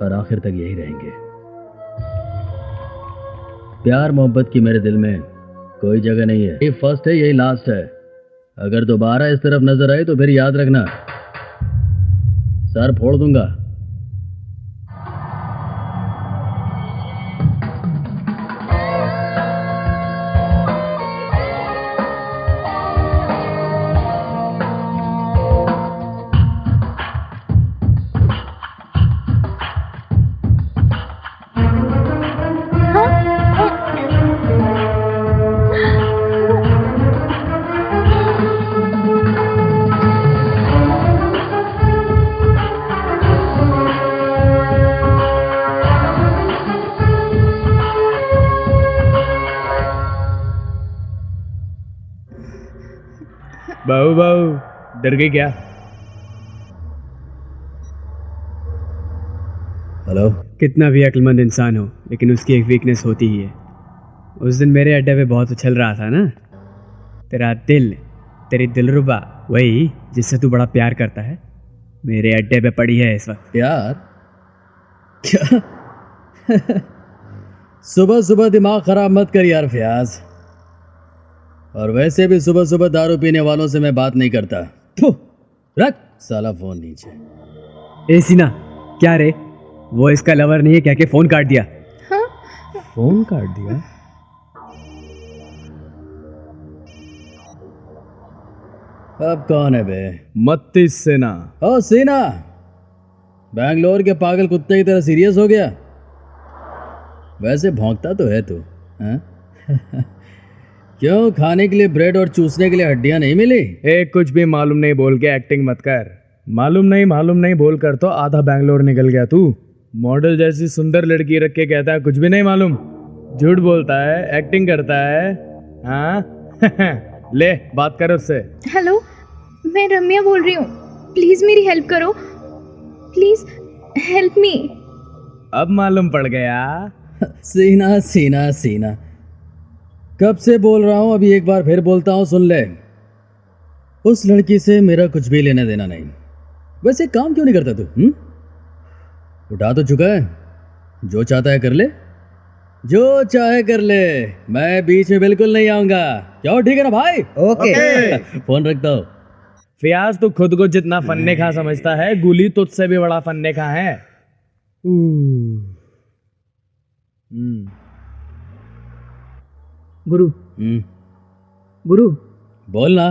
और आखिर तक यही रहेंगे। प्यार मोहब्बत की मेरे दिल में कोई जगह नहीं है। यही फर्स्ट है, यही लास्ट है। अगर दोबारा इस तरफ नजर आए तो फिर याद रखना, सर फोड़ दूंगा। बहू बहू डर गई क्या? हेलो। कितना भी अक्लमंद इंसान हो लेकिन उसकी एक वीकनेस होती ही है। उस दिन मेरे अड्डे पे बहुत उछल रहा था ना, तेरा दिल, तेरी दिलरुबा, वही जिससे तू बड़ा प्यार करता है, मेरे अड्डे पे पड़ी है इस वक्त। प्यार? क्या? सुबह सुबह दिमाग खराब मत कर यार फयाज। और वैसे भी सुबह सुबह दारू पीने वालों से मैं बात नहीं करता। रख साला फोन नीचे। ए सीना, क्या रे, वो इसका लवर नहीं है कह के फोन काट दिया। फोन काट दिया? अब कौन है बे? मत्ती सेना। ओ सेना, बैंगलोर के पागल कुत्ते की तरह सीरियस हो गया? वैसे भौंकता तो है तू, हाँ? क्यों, खाने के लिए ब्रेड और चूसने के लिए हड्डियां नहीं मिली? कुछ भी मालूम नहीं बोल के एक्टिंग मत कर। मालूम नहीं बोल कर तो आधा बैंगलोर निकल गया तू। मॉडल जैसी सुंदर लड़की रख के कहता है कुछ भी नहीं मालूम। झूठ बोलता है, एक्टिंग करता है, हाँ? ले बात कर उससे। हेलो, मैं रम्या बोल रही हूँ, प्लीज मेरी हेल्प करो, प्लीज हेल्प मी। अब मालूम पड़ गया। सीना सीना सीना, कब से बोल रहा हूं, अभी एक बार फिर बोलता हूं, सुन ले। उस लड़की से मेरा कुछ भी लेना देना नहीं। वैसे काम क्यों नहीं करता तू? उठा तो चुका है, जो चाहता है कर ले, जो चाहे कर ले, मैं बीच में बिल्कुल नहीं आऊंगा। क्यों, ठीक है ना भाई? ओके। फोन रखता हूं। फयाज तू खुद को जितना फन्ने खा समझता है, गुली तुझसे भी बड़ा फन्ने खा है। गुरु, गुरु, बोल ना।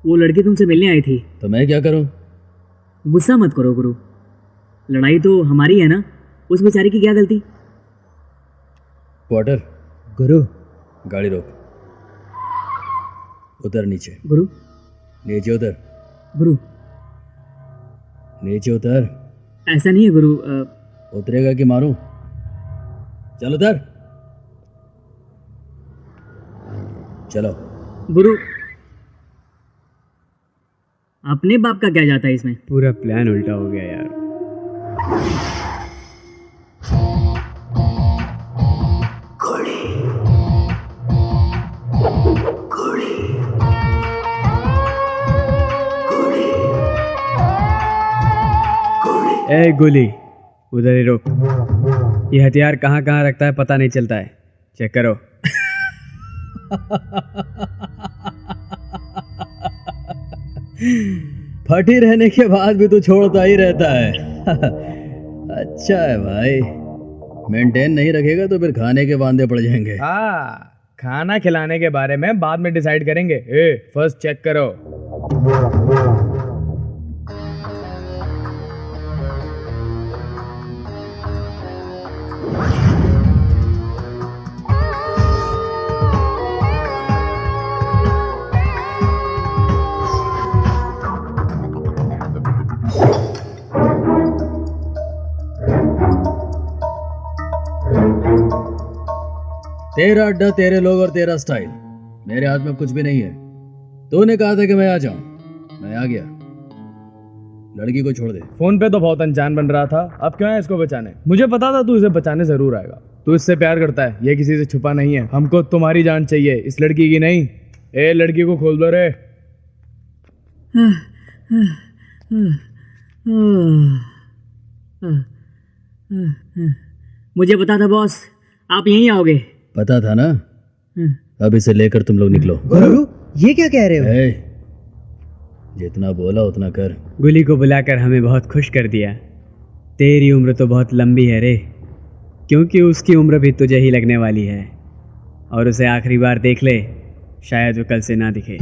वो लड़की तुमसे मिलने आई थी। तो मैं क्या करूं? गुस्सा मत करो गुरु, लड़ाई तो हमारी है ना, उस बेचारी की क्या गलती? क्वार्टर। गुरु, गाड़ी रोक, उतर नीचे। गुरु, नीचे उतर। गुरु, नीचे उतर। ऐसा नहीं है गुरु। उतरेगा कि मारूं? चल उतर। चलो। गुरु, अपने बाप का क्या जाता है इसमें? पूरा प्लान उल्टा हो गया यार। ए गोली, उधर ही रोक। ये हथियार कहाँ कहाँ रखता है पता नहीं चलता है, चेक करो। फटी रहने के बाद भी तू छोड़ता ही रहता है। अच्छा है भाई, मेंटेन नहीं रखेगा तो फिर खाने के वांदे पड़ जाएंगे। हाँ, खाना खिलाने के बारे में बाद में डिसाइड करेंगे। फर्स्ट चेक करो। तेरा अड्डा, तेरे लोग और तेरा स्टाइल। मेरे हाथ में कुछ भी नहीं है। तूने कहा था कि मैं आ जाऊं, मैं आ गया। लड़की को छोड़ दे। फोन पे तो बहुत अनजान बन रहा था, अब क्यों है इसको बचाने? मुझे पता था तू इसे बचाने जरूर आएगा। तू इससे प्यार करता है, ये किसी से छुपा नहीं है। हमको तुम्हारी जान चाहिए, इस लड़की की नहीं। ए लड़की को खोल दो रे। मुझे पता था बॉस, आप यहीं आओगे। पता था ना? अब इसे लेकर तुम लोग निकलो। गुरु, ये क्या कह रहे हो? ए, जितना बोला उतना कर। गुली को बुलाकर हमें बहुत खुश कर दिया। तेरी उम्र तो बहुत लंबी है रे, क्योंकि उसकी उम्र भी तुझे ही लगने वाली है। और उसे आखिरी बार देख ले, शायद वो कल से ना दिखे।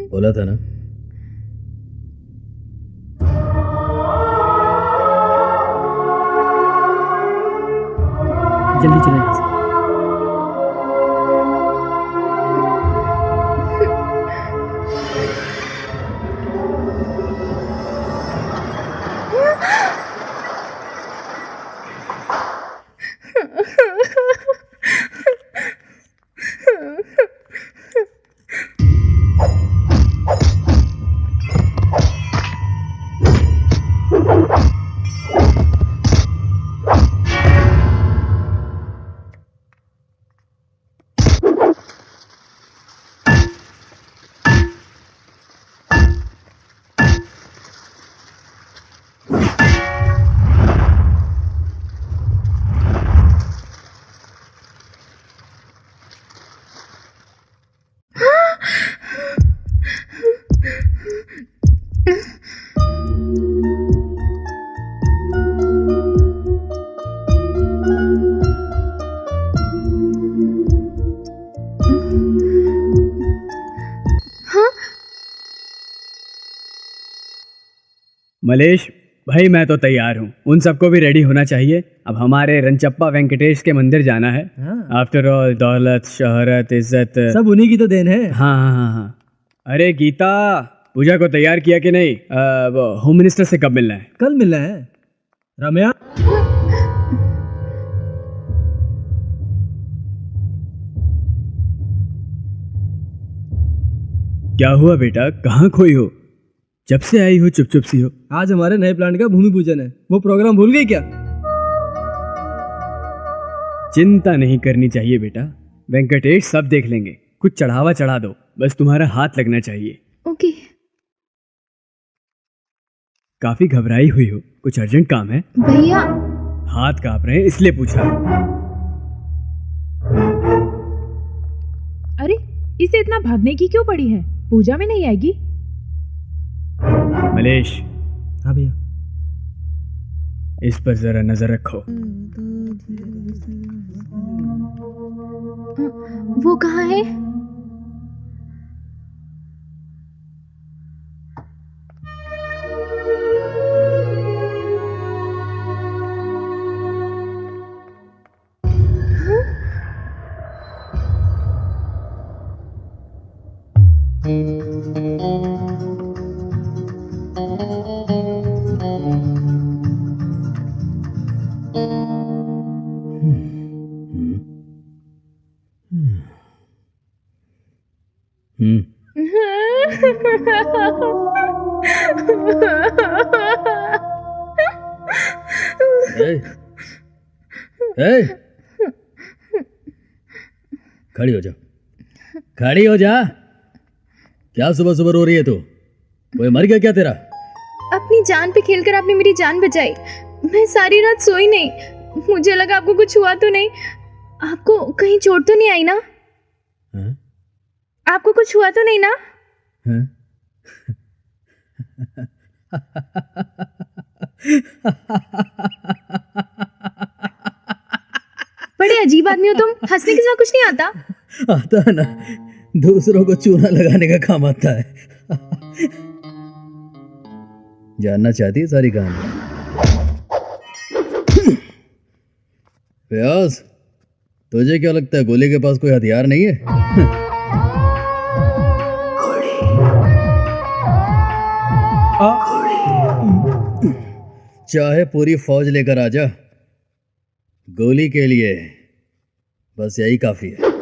बोला था ना? जल्दी चलो यहाँ से। मलेश भाई, मैं तो तैयार हूँ। उन सबको भी रेडी होना चाहिए। अब हमारे रंचप्पा वेंकटेश के मंदिर जाना है। आफ्टर ऑल दौलत, शोहरत, इज्जत सब उन्हीं की तो देन है। हाँ हाँ हाँ हाँ। अरे गीता, पूजा को तैयार किया कि नहीं? वो होम मिनिस्टर से कब मिलना है? कल मिलना है। रम्या, क्या हुआ बेटा, कहाँ खोई हो? जब से आई हो चुप चुप सी हो। आज हमारे नए प्लांट का भूमि पूजन है। वो प्रोग्राम भूल गई क्या? चिंता नहीं करनी चाहिए बेटा, वेंकटेश सब देख लेंगे। कुछ चढ़ावा चढ़ा दो, बस तुम्हारा हाथ लगना चाहिए। ओके। काफी घबराई हुई हो, कुछ अर्जेंट काम है? भैया, हाथ कांप रहे हैं इसलिए पूछा। अरे, इसे इतना भागने की क्यों पड़ी है? पूजा में नहीं आएगी? मलेश। हाँ भैया। इस पर जरा नजर रखो। वो कहाँ है? खड़ी हो जा, खड़ी हो जा। क्या सुबह सुबह रो रही है तू? कोई मर गया क्या तेरा? अपनी जान पे खेलकर आपने मेरी जान बचाई। मैं सारी रात सोई नहीं। मुझे लगा आपको कुछ हुआ तो नहीं। आपको कहीं चोट तो नहीं आई ना? आपको कुछ हुआ तो नहीं ना? बड़े अजीब आदमी हो तुम। हंसने के सिवा कुछ नहीं आता? आता है ना, दूसरों को चूना लगाने का काम आता है। जानना चाहती है सारी कहानी? व्यास, तुझे क्या लगता है गोली के पास कोई हथियार नहीं है? चाहे पूरी फौज लेकर आ जा, गोली के लिए बस यही काफी है।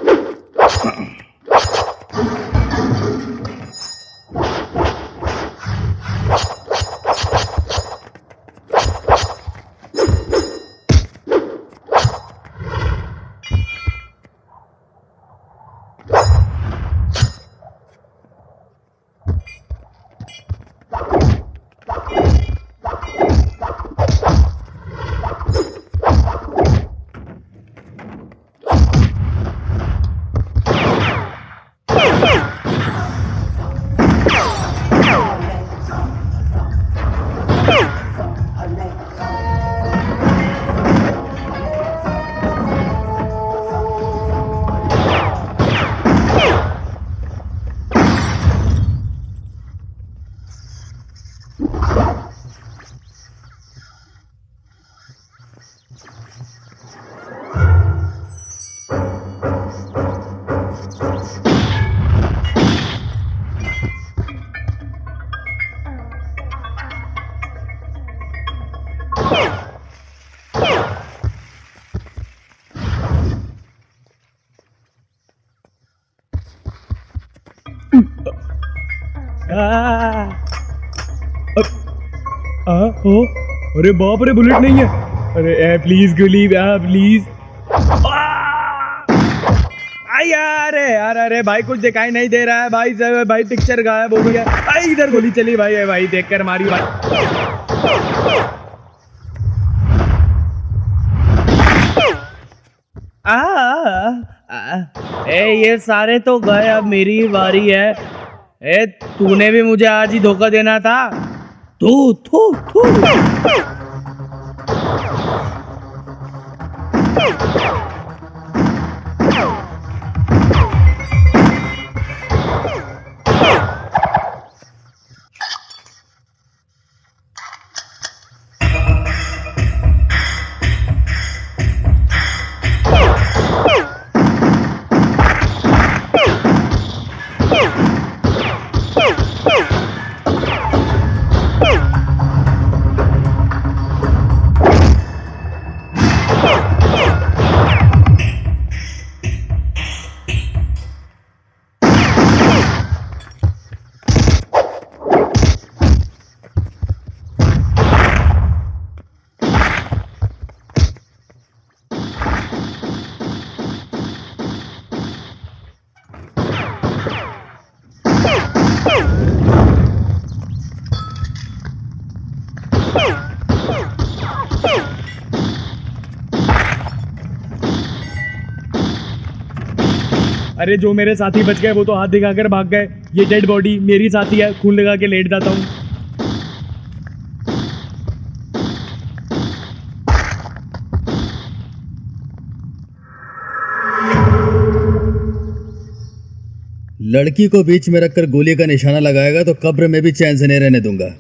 ओ, अरे बाप रे, बुलेट नहीं है। अरे प्लीज गोली, प्लीज। यार यार, अरे भाई कुछ दिखाई नहीं दे रहा है भाई। भाई पिक्चर गायब हो गया। इधर गोली चली भाई। भाई देख कर मारी भाई। ये सारे तो गए, अब मेरी बारी है। तूने भी मुझे आज ही धोखा देना था। थू थू थू। अरे जो मेरे साथी बच गए वो तो हाथ दिखाकर भाग गए। ये डेड बॉडी मेरी साथी है, खून लगा के लेट जाता हूँ। लड़की को बीच में रखकर गोली का निशाना लगाएगा तो कब्र में भी चैन से नहीं रहने दूंगा।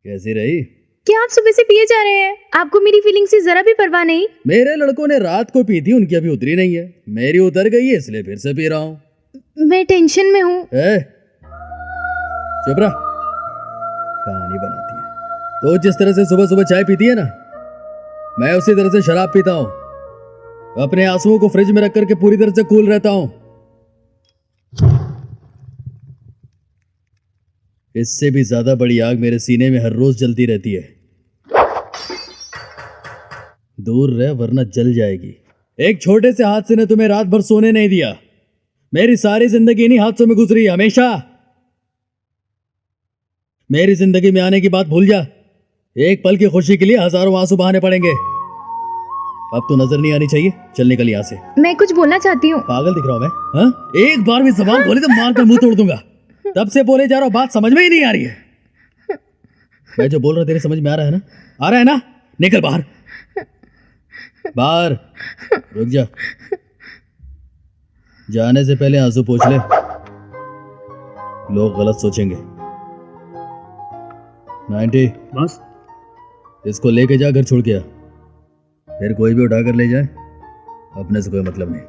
कैसी रही? क्या आप सुबह से पिए जा रहे हैं? आपको मेरी फीलिंग से जरा भी परवाह नहीं? मेरे लड़कों ने रात को पी थी, उनकी अभी उतरी नहीं है। मेरी उतर गई है इसलिए फिर से पी रहा हूँ। मैं टेंशन में हूँ। चुप रहा, कहानी बनाती है। तो जिस तरह से सुबह सुबह चाय पीती है ना, मैं उसी तरह से शराब पीता हूँ। अपने आंसुओं को फ्रिज में रख करके पूरी तरह से कूल रहता हूँ। इससे भी ज्यादा बड़ी आग मेरे सीने में हर रोज जलती रहती है। दूर रह वरना जल जाएगी। एक छोटे से हादसे ने तुम्हें रात भर सोने नहीं दिया। मेरी सारी जिंदगी इन्हीं हादसों में गुजरी है। हमेशा मेरी जिंदगी में आने की बात भूल जा। एक पल की खुशी के लिए हजारों आंसू बहाने पड़ेंगे। अब तो नजर नहीं आनी चाहिए, चल निकल यहाँ से। मैं कुछ बोलना चाहती हूँ। पागल दिख रहा हूँ मैं? हाँ? एक बार भी जबान बोले तो मार कर मुंह तोड़ दूंगा। तब से बोले जा रहा हूँ, बात समझ में ही नहीं आ रही है। मैं जो बोल रहा हूँ तेरे समझ में आ रहा है ना? आ रहा है ना? निकल बाहर, बाहर। रुक जा, जाने से पहले आंसू पोंछ ले, लोग गलत सोचेंगे। 90 बस इसको लेके जा घर छोड़ के आ, फिर कोई भी उठाकर ले जाए, अपने से कोई मतलब नहीं।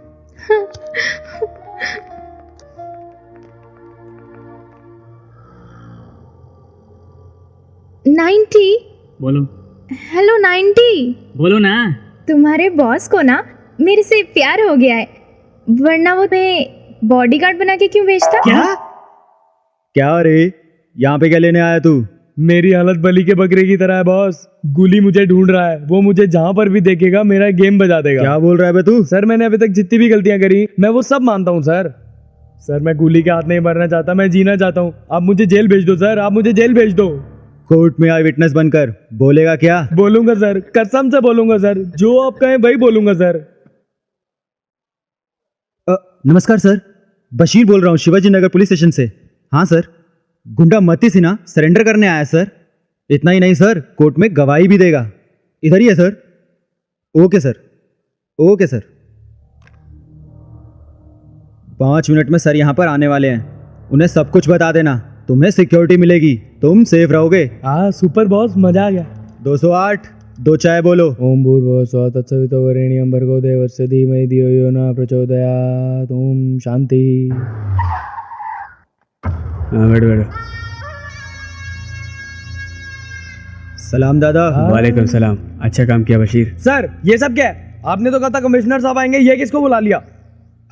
90 बोलो। हेलो 90, बोलो ना। तुम्हारे बॉस को ना मेरे से प्यार हो गया है, वरना वो मैं बॉडीगार्ड बना के क्यों भेजता? क्या रे, यहाँ पे क्या लेने आया तू? मेरी हालत बलि के बकरे की तरह है बॉस। गुली मुझे ढूंढ रहा है, वो मुझे जहां पर भी देखेगा मेरा गेम बजा देगा। क्या बोल रहा है बे तू? सर मैंने अभी तक जितनी भी गलतियां करी मैं वो सब मानता हूँ सर। सर मैं गुली के हाथ नहीं मरना चाहता, मैं जीना चाहता हूँ। आप मुझे जेल भेज दो सर, आप मुझे जेल भेज दो। कोर्ट में आई विटनेस बनकर बोलेगा क्या? बोलूंगा सर, कसम से बोलूंगा सर, जो आप कहें वही बोलूंगा सर। नमस्कार सर, बशीर बोल रहा हूँ शिवाजी नगर पुलिस स्टेशन से। हाँ सर, गुंडा मती सिन्हा सरेंडर करने आया सर। इतना ही नहीं सर, कोर्ट में गवाही भी देगा। इधर ही है sir. Okay sir, okay sir. 5 minute में सर यहाँ पर आने वाले हैं, उन्हें सब कुछ बता देना, तुम्हें सिक्योरिटी मिलेगी, तुम सेफ रहोगे। हाँ सुपर बॉस, मजा आ गया। 208 2 चाय बोलो। ओम भूर्भुवः स्वः तत्सवितुर्वरेण्यं भर्गो देवस्य धीमहि धियो यो न प्रचोदयात्। ओम शांति। हाँ बैठो। सलाम दादा। वालेकुम सलाम। अच्छा काम किया बशीर। सर ये सब क्या है? आपने तो कहा था कमिश्नर साहब आएंगे, ये किसको बुला लिया?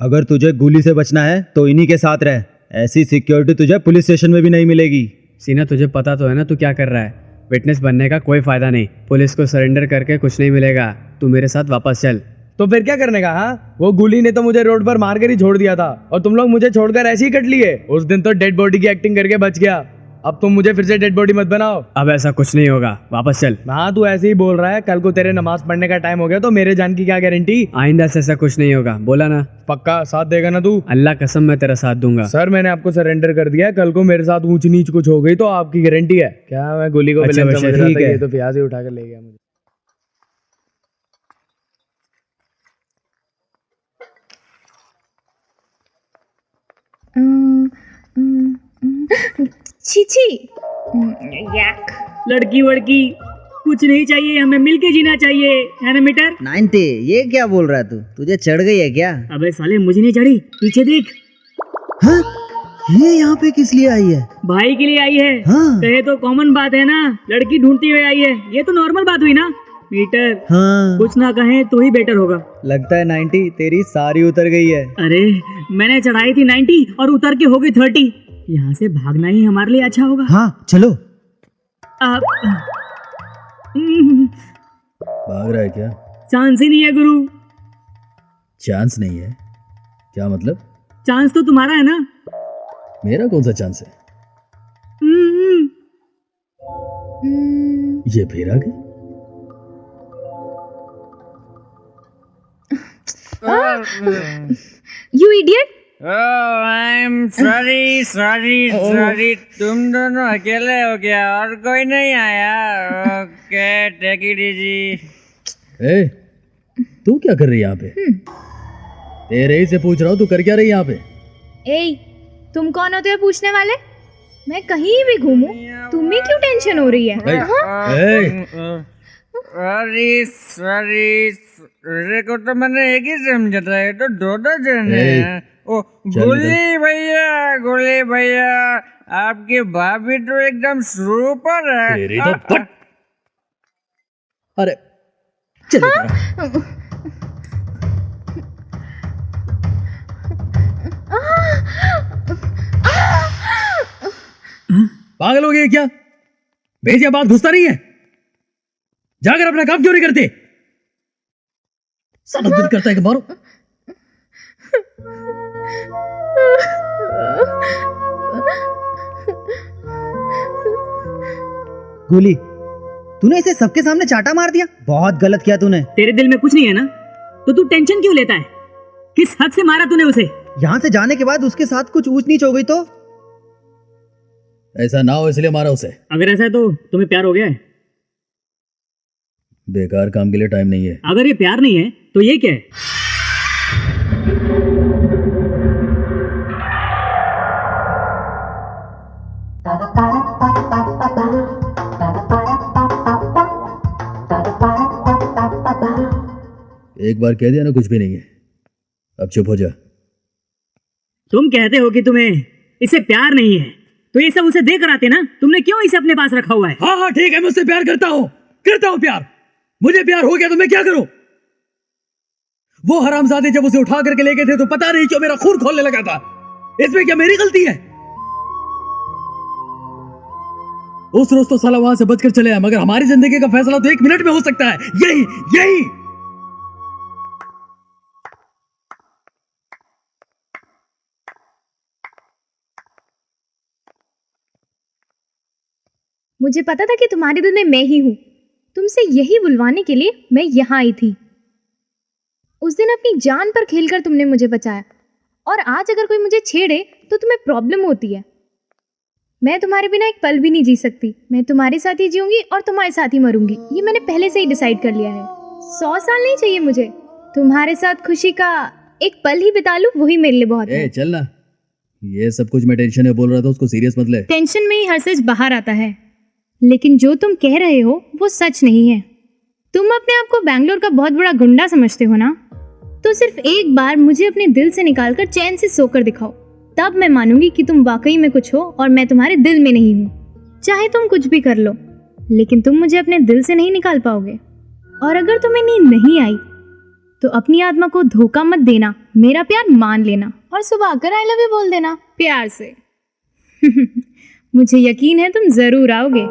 अगर तुझे गोली से बचना है तो इन्हीं के साथ रह, ऐसी सिक्योरिटी तुझे पुलिस स्टेशन में भी नहीं मिलेगी। सीना तुझे पता तो है ना तू क्या कर रहा है? विटनेस बनने का कोई फायदा नहीं, पुलिस को सरेंडर करके कुछ नहीं मिलेगा। तू मेरे साथ वापस चल। तो फिर क्या करने का? हाँ, वो गुली ने तो मुझे रोड पर मार कर ही छोड़ दिया था, और तुम लोग मुझे छोड़कर ऐसे ही कट लिए। उस दिन तो डेड बॉडी की एक्टिंग करके बच गया, अब तुम मुझे फिर से डेड बॉडी मत बनाओ। अब ऐसा कुछ नहीं होगा, वापस चल। हाँ तू ऐसे ही बोल रहा है, कल को तेरे नमाज पढ़ने का टाइम हो गया तो मेरे जान की क्या गारंटी? आइंदा से ऐसा कुछ नहीं होगा, बोला ना। पक्का साथ देगा ना तू? अल्लाह कसम मैं तेरा साथ दूंगा। सर मैंने आपको सरेंडर कर दिया, कल को मेरे साथ ऊंच नीच कुछ हो गई तो आपकी गारंटी है क्या? मैं गोली को अच्छा, विलन समझ रहा ठीक था, है। ये तो प्याज ही उठा कर ले गया मुझे। छी याक। लड़की वड़की कुछ नहीं चाहिए, हमें मिलके जीना चाहिए, है ना मीटर? 90 ये क्या बोल रहा है तू? तुझे चढ़ गई है क्या? अबे साले मुझे नहीं चढ़ी, पीछे देख। हाँ? ये यहाँ पे किस लिए आई है? भाई के लिए आई है। हाँ। कहे तो कॉमन बात है ना, लड़की ढूंढती हुई आई है, ये तो नॉर्मल बात हुई ना मीटर। हाँ। कुछ ना कहे तो ही बेटर होगा। लगता है 90 तेरी सारी उतर गई है। अरे मैंने चढ़ाई थी 90 और उतर के हो गई 30। यहाँ से भागना ही हमारे लिए अच्छा होगा। हाँ चलो। अब भाग रहा है क्या? चांस ही नहीं है गुरु। चांस नहीं है? क्या मतलब? चांस तो तुम्हारा है ना। मेरा कौन सा चांस है? ये फिर आ गई। You idiot. I am sorry sorry sorry, तुम दोनों अकेले हो क्या? और कोई नहीं आया? Okay take it easy. ए, तू क्या कर रही है यहाँ पे? तेरे ही से पूछ रहा हूँ, तू कर क्या रही है यहाँ पे? ए, तुम कौन होते हो पूछने वाले? मैं कहीं भी घूमूं, तुम्हें क्यों टेंशन हो रही है? सॉरी सॉरी, को तो मैंने एक ही समझा था, ये तो दो जने हैं। ओ गोली भैया आपकी भाभी तो एकदम सुपर है। तेरी तो पट। अरे चल इधर आ। पागल हो गए क्या? भेजिया बात घुसता नहीं है, जाकर अपना काम क्यों नहीं करते? सारा दिन करता है कि मारो। गोली तूने इसे सबके सामने चाटा मार दिया, बहुत गलत किया तूने। तेरे दिल में कुछ नहीं है ना, तो तू टेंशन क्यों लेता है? किस हद से मारा तूने उसे? यहाँ से जाने के बाद उसके साथ कुछ ऊंच नीच हो गई तो? ऐसा ना हो इसलिए मारा उसे। अगर ऐसा है तो तुम्हें प्यार हो गया है? बेकार काम के लिए टाइम नहीं है। अगर ये प्यार नहीं है तो ये क्या है? एक बार कह दिया ना कुछ भी नहीं है, अब चुप हो जा। तुम कहते हो कि तुम्हें इससे प्यार नहीं है, तो ये सब उसे दे कर आते ना, तुमने क्यों इसे अपने पास रखा हुआ है? हाँ हाँ ठीक है, मैं उससे प्यार करता हूँ प्यार। मुझे प्यार हो गया तो मैं क्या करूं? वो हरामजादे जब उसे उठा करके ले गए थे तो पता नहीं क्यों मेरा खून खोलने लगा था। इसमें क्या मेरी गलती है? उस रोज तो साला वहां से बचकर चले आए, मगर हमारी जिंदगी का फैसला तो 1 मिनट में हो सकता है। यही मुझे पता था कि तुम्हारे दिल में मैं ही हूं। तुमसे यही बुलवाने के लिए मैं यहाँ आई थी। उस दिन अपनी जान पर खेलकर तुमने मुझे बचाया, और आज अगर कोई मुझे छेड़े तो तुम्हें प्रॉब्लम होती है। मैं तुम्हारे बिना एक पल भी नहीं जी सकती। मैं तुम्हारे साथ ही जीऊंगी और तुम्हारे साथ ही मरूंगी, ये मैंने पहले से ही डिसाइड कर लिया है। 100 साल नहीं चाहिए मुझे, तुम्हारे साथ खुशी का एक पल ही बिता लूं, वही मेरे लिए बहुत है। चल ना, ये सब कुछ मैं टेंशन में बोल रहा था, उसको सीरियस मत ले। टेंशन में ही हर सच बाहर आता है, लेकिन जो तुम कह रहे हो वो सच नहीं है। तुम अपने आप को बैंगलोर का बहुत बड़ा गुंडा समझते हो ना, तो सिर्फ एक बार मुझे अपने दिल से निकालकर चैन से सोकर दिखाओ, तब मैं मानूंगी कि तुम वाकई में कुछ हो और मैं तुम्हारे दिल में नहीं हूँ। चाहे तुम कुछ भी कर लो, लेकिन तुम मुझे अपने दिल से नहीं निकाल पाओगे। और अगर तुम्हें नींद नहीं आई तो अपनी आत्मा को धोखा मत देना, मेरा प्यार मान लेना और सुबह आकर आई लव यू बोल देना प्यार से। मुझे यकीन है तुम जरूर आओगे।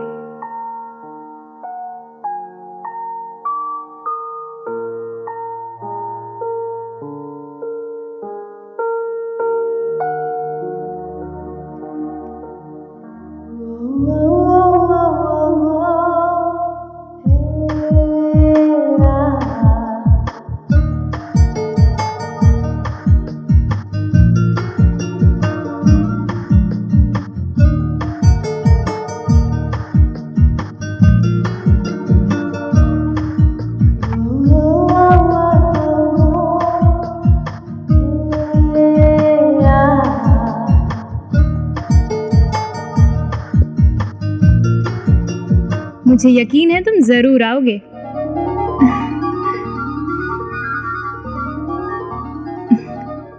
मुझे यकीन है तुम जरूर आओगे।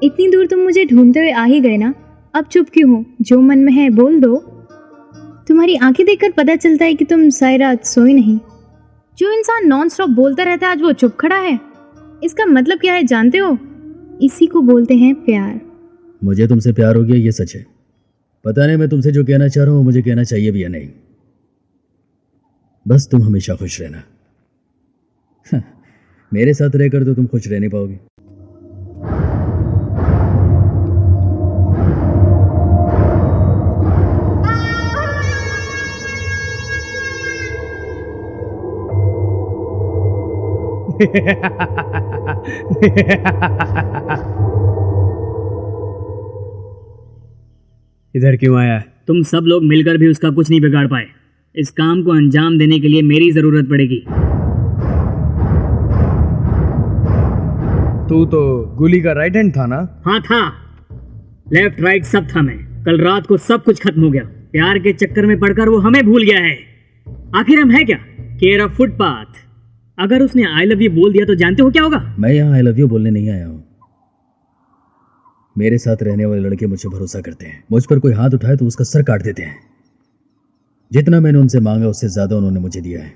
इतनी दूर तुम मुझे ढूंढते हुए आ ही गए ना, अब चुप क्यों हो? जो मन में है बोल दो। तुम्हारी आंखें देखकर पता चलता है कि तुम सारी रात सोई नहीं। जो इंसान नॉन स्टॉप बोलता रहता है आज वो चुप खड़ा है, इसका मतलब क्या है जानते हो? इसी को बोलते हैं प्यार। मुझे तुमसे प्यार हो गया ये सच है। पता नहीं मैं तुमसे जो कहना चाह रहा हूँ मुझे कहना चाहिए भी या नहीं। बस तुम हमेशा खुश रहना। मेरे साथ रहकर तो तुम खुश रह नहीं पाओगे। इधर क्यों आया? तुम सब लोग मिलकर भी उसका कुछ नहीं बिगाड़ पाए। इस काम को अंजाम देने के लिए मेरी जरूरत पड़ेगी। तू तो गुली का राइट हैंड था ना? हाँ था, लेफ्ट राइट सब था मैं। कल रात को सब कुछ खत्म हो गया। प्यार के चक्कर में पड़कर वो हमें भूल गया है। आखिर हम है क्या? Care of footpath. अगर उसने आई लव यू बोल दिया तो जानते हो क्या होगा? मैं यहाँ आई लव यू बोलने नहीं आया हूँ। मेरे साथ रहने वाले लड़के मुझे भरोसा करते हैं। मुझ पर कोई हाथ उठाए तो उसका सर काट देते हैं। जितना मैंने उनसे मांगा उससे ज्यादा उन्होंने मुझे दिया है।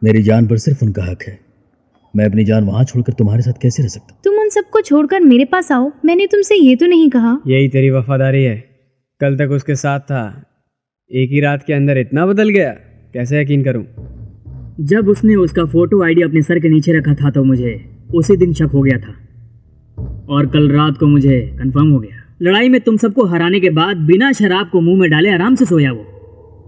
मेरी जान पर सिर्फ उनका हक है। मैं अपनी जान वहां छोड़कर तुम्हारे साथ कैसे रह सकता? तुम उन सबको छोड़कर मेरे पास आओ। मैंने तुमसे ये तो नहीं कहा। यही तेरी वफादारी है? कल तक उसके साथ था, एक ही रात के अंदर इतना बदल गया, कैसे यकीन करूं? जब उसने उसका फोटो आईडी अपने सर के नीचे रखा था तो मुझे उसी दिन शक हो गया था, और कल रात को मुझे कंफर्म हो गया। लड़ाई में तुम सबको हराने के बाद बिना शराब को मुंह में डाले आराम से सोया वो।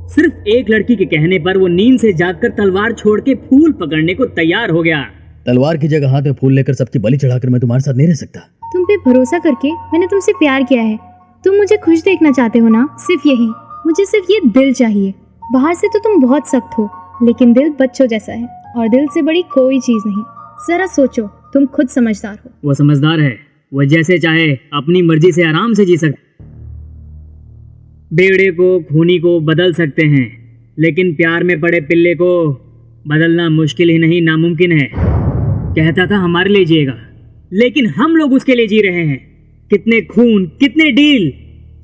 सिर्फ एक लड़की के कहने पर वो नींद से जागकर तलवार छोड़ के फूल पकड़ने को तैयार हो गया। तलवार की जगह हाथ में फूल लेकर सबकी बलि चढ़ाकर मैं तुम्हारे साथ नहीं रह सकता। तुम पे भरोसा करके मैंने तुमसे प्यार किया है। तुम मुझे खुश देखना चाहते हो ना, सिर्फ यही। मुझे सिर्फ ये दिल चाहिए। बाहर से तो तुम बहुत सख्त हो, लेकिन दिल बच्चों जैसा है, और दिल से बड़ी कोई चीज नहीं। जरा सोचो, तुम खुद समझदार हो। वो समझदार है, वो जैसे चाहे अपनी मर्जी से आराम से जी सकते। बेड़े को खूनी को बदल सकते हैं, लेकिन प्यार में पड़े पिल्ले को बदलना मुश्किल ही नहीं नामुमकिन है। कहता था हमारे लिए जिएगा, लेकिन हम लोग उसके लिए जी रहे हैं। कितने खून, कितने डील,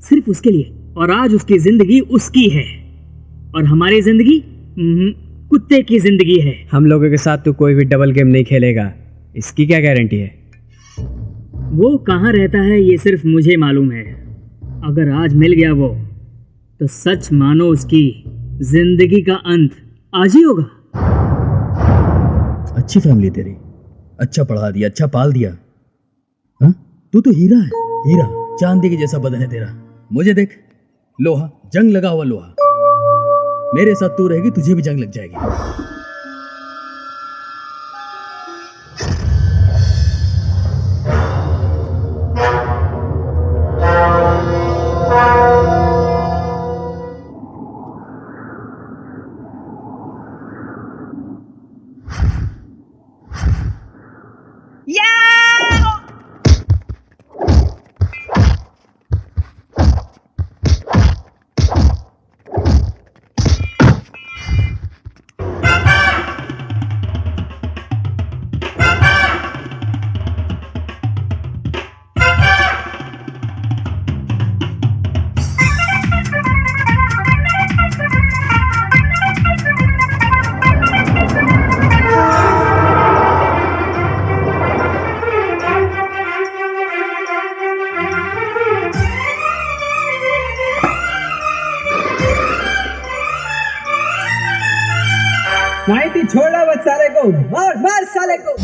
सिर्फ उसके लिए। और आज उसकी जिंदगी उसकी है और हमारी जिंदगी कुत्ते की जिंदगी है। हम लोगों के साथ तो कोई भी डबल गेम नहीं खेलेगा, इसकी क्या गारंटी है? वो कहाँ रहता है ये सिर्फ मुझे मालूम है। अगर आज मिल गया वो, तो सच मानो उसकी जिंदगी का अंत आज ही होगा। अच्छी फैमिली तेरी, अच्छा पढ़ा दिया, अच्छा पाल दिया। हाँ, तू तो हीरा है, हीरा, चांदी के जैसा बदन है तेरा। मुझे देख, लोहा, जंग लगा हुआ लोहा। मेरे साथ तू रहेगी, तुझे भी जंग लग जाएगी। माइटी छोड़ा मत साले को, मार मार साले को।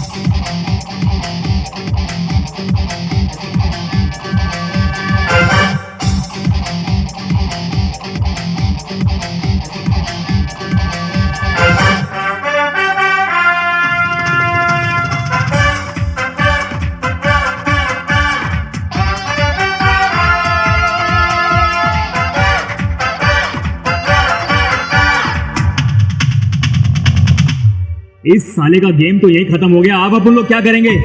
इस साले का गेम तो यही खत्म हो गया। अब अपन लोग क्या करेंगे?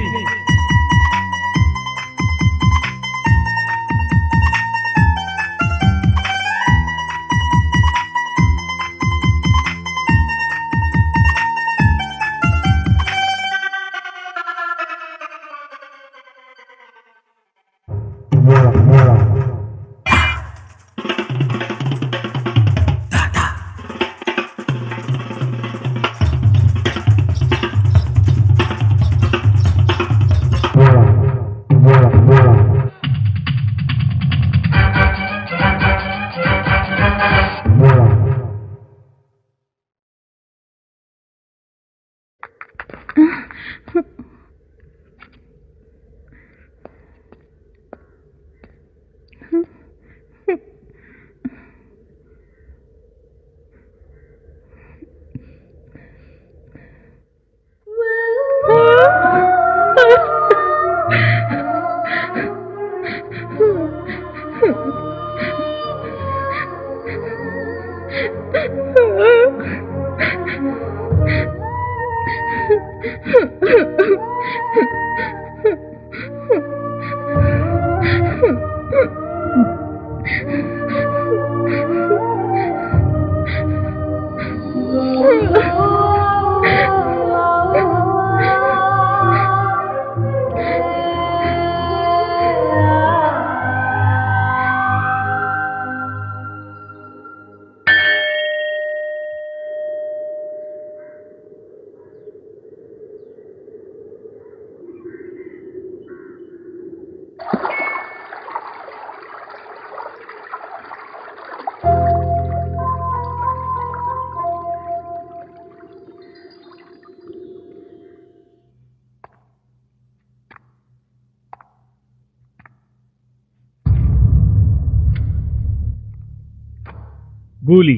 गोली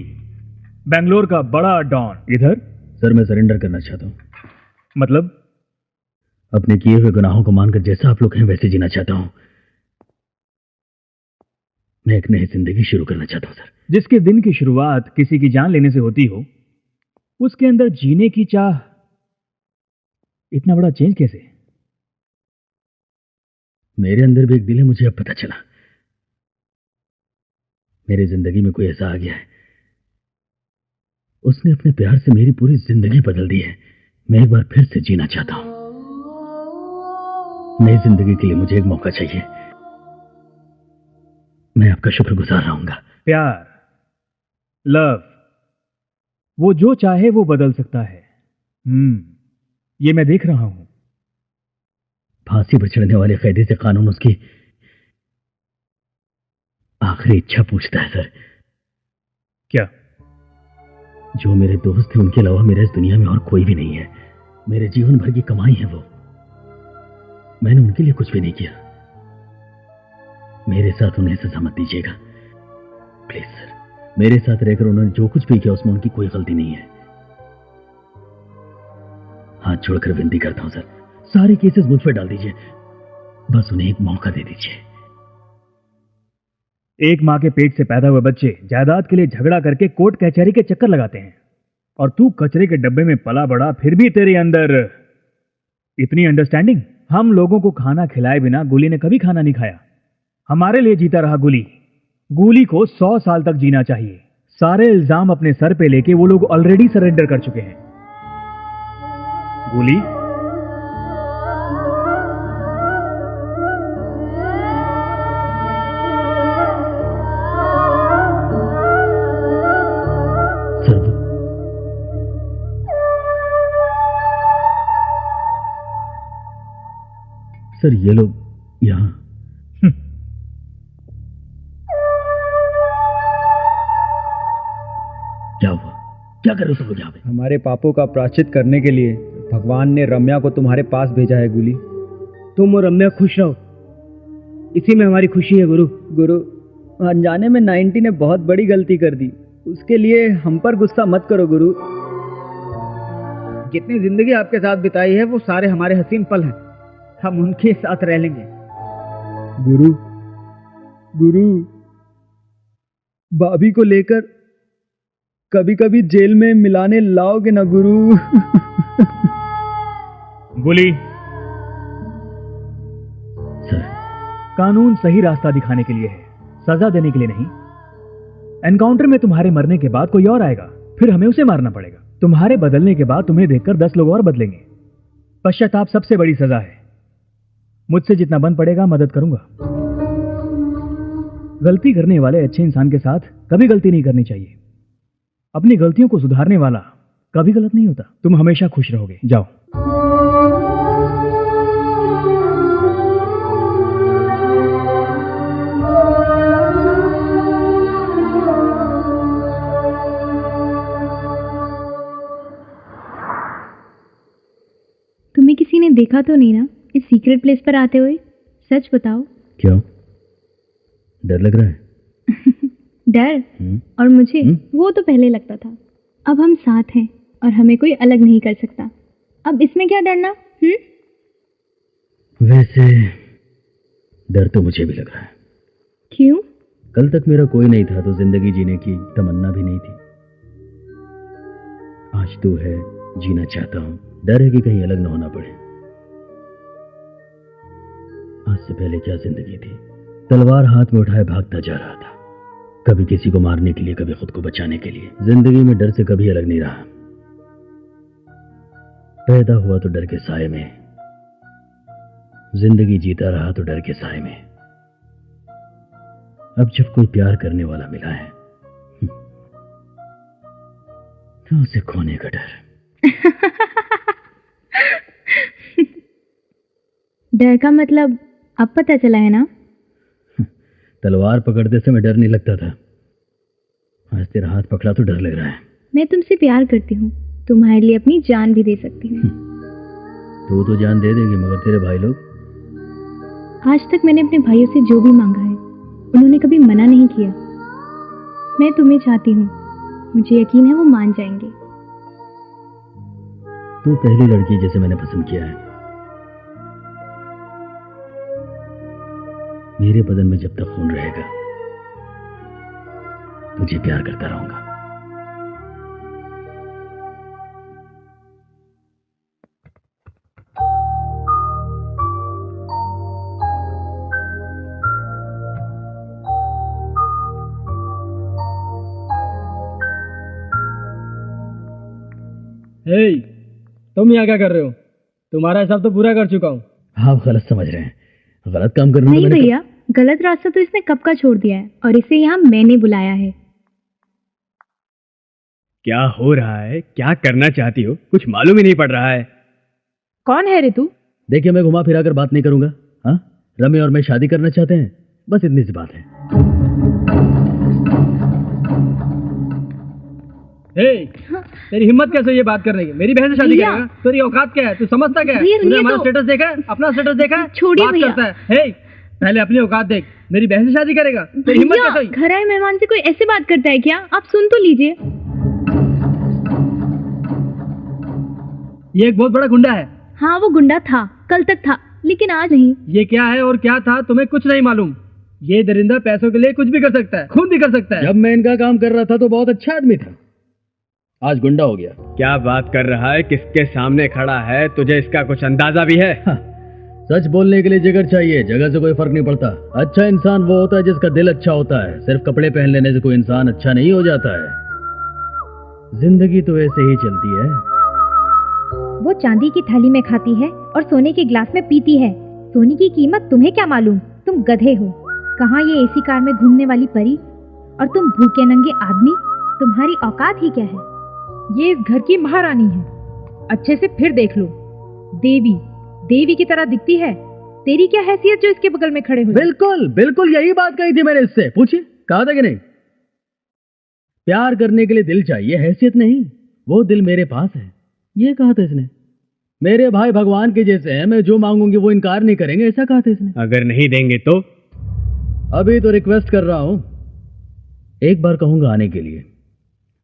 बेंगलोर का बड़ा डॉन इधर। सर मैं सरेंडर करना चाहता हूँ। मतलब? अपने किए हुए गुनाहों को मानकर जैसा आप लोग हैं वैसे जीना चाहता हूँ। मैं एक नई जिंदगी शुरू करना चाहता हूँ सर। जिसके दिन की शुरुआत किसी की जान लेने से होती हो, उसके अंदर जीने की चाह, इतना बड़ा चेंज कैसे? मेरे अंदर भी एक दिल है, मुझे अब पता चला। मेरी जिंदगी में कोई ऐसा आ गया है, उसने अपने प्यार से मेरी पूरी जिंदगी बदल दी है। मैं एक बार फिर से जीना चाहता हूं। नई जिंदगी के लिए मुझे एक मौका चाहिए। मैं आपका शुक्रगुजार रहूंगा। प्यार, लव, वो जो चाहे वो बदल सकता है। ये मैं देख रहा हूं। फांसी पर चढ़ने वाले कैदी से कानून उसकी आखिरी इच्छा पूछता है सर। क्या? जो मेरे दोस्त थे उनके अलावा मेरे इस दुनिया में और कोई भी नहीं है। मेरे जीवन भर की कमाई है वो। मैंने उनके लिए कुछ भी नहीं किया। मेरे साथ उन्हें सजा मत दीजिएगा प्लीज सर। मेरे साथ रहकर उन्होंने जो कुछ भी किया उसमें उनकी कोई गलती नहीं है। हाथ जोड़कर विनती करता हूं सर, सारे केसेस मुझ पर डाल दीजिए। बस उन्हें एक मौका दे दीजिए। एक मां के पेट से पैदा हुए बच्चे जायदाद के लिए झगड़ा करके कोर्ट कचहरी के चक्कर लगाते हैं, और तू कचरे के डब्बे में पला बड़ा, फिर भी तेरे अंदर इतनी अंडरस्टैंडिंग। हम लोगों को खाना खिलाए बिना गुली ने कभी खाना नहीं खाया। हमारे लिए जीता रहा गुली। गुली को 100 साल तक जीना चाहिए। सारे इल्जाम अपने सर पे लेके वो लोग ऑलरेडी सरेंडर कर चुके हैं। गुली, सर ये लोग यहां क्या हुआ? क्या कर रहे हो सब लोग यहां पे? हमारे पापों का प्रायश्चित करने के लिए भगवान ने रम्या को तुम्हारे पास भेजा है गुली। तुम और रम्या खुश रहो, इसी में हमारी खुशी है गुरु। गुरु, अनजाने में 90 ने बहुत बड़ी गलती कर दी, उसके लिए हम पर गुस्सा मत करो गुरु। जितनी जिंदगी आपके साथ बिताई है वो सारे हमारे हसीन पल हैं, हम उनके साथ रह लेंगे। गुरु, गुरु, भाभी को लेकर कभी कभी जेल में मिलाने लाओगे ना गुरु? गुली, सर कानून सही रास्ता दिखाने के लिए है, सजा देने के लिए नहीं। एनकाउंटर में तुम्हारे मरने के बाद कोई और आएगा, फिर हमें उसे मारना पड़ेगा। तुम्हारे बदलने के बाद तुम्हें देखकर 10 लोग और बदलेंगे। पश्चाताप सबसे बड़ी सजा है। मुझसे जितना बन पड़ेगा मदद करूंगा। गलती करने वाले अच्छे इंसान के साथ कभी गलती नहीं करनी चाहिए। अपनी गलतियों को सुधारने वाला कभी गलत नहीं होता। तुम हमेशा खुश रहोगे। जाओ। तुम्हें किसी ने देखा तो नहीं ना इस सीक्रेट प्लेस पर आते हुए? सच बताओ। क्यों, डर लग रहा है? डर? और मुझे वो तो पहले लगता था। अब हम साथ हैं और हमें कोई अलग नहीं कर सकता। अब इसमें क्या डरना? वैसे डर तो मुझे भी लग रहा है। क्यों? कल तक मेरा कोई नहीं था तो जिंदगी जीने की तमन्ना भी नहीं थी। आज तू है, जीना चाहता हूं। डर है कि कहीं अलग न होना पड़े। आज से पहले क्या जिंदगी थी, तलवार हाथ में उठाए भागता जा रहा था, कभी किसी को मारने के लिए, कभी खुद को बचाने के लिए। जिंदगी में डर से कभी अलग नहीं रहा। पैदा हुआ तो डर के साए में, जिंदगी जीता रहा तो डर के साए में। अब जब कोई प्यार करने वाला मिला है तो उसे खोने का डर। डर का मतलब अब पता चला है ना? तलवार पकड़ते समय डर नहीं लगता था, आज तेरा हाथ पकड़ा तो डर लग रहा है। मैं तुमसे प्यार करती हूँ, तुम्हारे लिए अपनी जान भी दे सकती हूँ। तू तो जान दे देगी, मगर तेरे भाई लोग? आज तक मैंने अपने भाइयों से जो भी मांगा है उन्होंने कभी मना नहीं किया। मैं तुम्हें चाहती हूँ, मुझे यकीन है वो मान जाएंगे। तू पहली लड़की जिसे मैंने पसंद किया है। मेरे बदन में जब तक खून रहेगा तुझे प्यार करता रहूंगा। हे, तुम यहाँ क्या कर रहे हो? तुम्हारा हिसाब तो पूरा कर चुका हूँ। आप गलत समझ रहे हैं। गलत काम करने नहीं भैया, गलत रास्ता तो इसने कब का छोड़ दिया है और इसे यहाँ मैंने बुलाया है। क्या हो रहा है? क्या करना चाहती हो? कुछ मालूम ही नहीं पड़ रहा है। कौन है रे तू? देखिए, मैं घुमा फिरा कर बात नहीं करूंगा। हाँ, रम्य और मैं शादी करना चाहते हैं, बस इतनी सी बात है। तेरी हिम्मत कैसे ये बात करने की? मेरी बहन से शादी करेगा? तेरी औकात क्या है? तू समझता क्या है? तूने हमारा स्टेटस देखा है? अपना स्टेटस देखा है? छोड़िए भैया। करता है। हे, पहले अपनी औकात देख। मेरी बहन से शादी करेगा? तेरी हिम्मत कैसे हुई? घर आए मेहमान से कोई ऐसे बात करता है क्या? आप सुन तो लीजिए। ये एक बहुत बड़ा गुंडा है। हाँ, वो गुंडा था, कल तक था, लेकिन आज नहीं। ये क्या है और क्या था तुम्हें कुछ नहीं मालूम। ये दरिंदा पैसों के लिए कुछ भी कर सकता है, खून भी कर सकता है। जब मैं इनका काम कर रहा था तो बहुत अच्छा आदमी था, आज गुंडा हो गया। क्या बात कर रहा है? किसके सामने खड़ा है? तुझे इसका कुछ अंदाजा भी है? हाँ, सच बोलने के लिए जिगर चाहिए, जगह से कोई फर्क नहीं पड़ता। अच्छा इंसान वो होता है जिसका दिल अच्छा होता है। सिर्फ कपड़े पहन लेने से कोई इंसान अच्छा नहीं हो जाता है। जिंदगी तो ऐसे ही चलती है। वो चांदी की थाली में खाती है और सोने के गिलास में पीती है। सोने की कीमत तुम्हें क्या मालूम? तुम गधे हो। कहाँ ये एसी कार में घूमने वाली परी और तुम भूखे नंगे आदमी। तुम्हारी औकात ही क्या है? ये इस घर की महारानी है। अच्छे से फिर देख लो। देवी की तरह दिखती है। तेरी क्या हैसियत जो इसके बगल में खड़े हो? बिल्कुल बिल्कुल यही बात कही थी मैंने इससे। पूछिए, कहा था कि नहीं? प्यार करने के लिए दिल चाहिए, हैसियत नहीं। वो दिल मेरे पास है, ये कहा था इसने। मेरे भाई भगवान के जैसे हैं, मैं जो मांगूंगी वो इनकार नहीं करेंगे, ऐसा कहा था इसने। अगर नहीं देंगे तो? अभी तो रिक्वेस्ट कर रहा हूं, एक बार कहूंगा आने के लिए।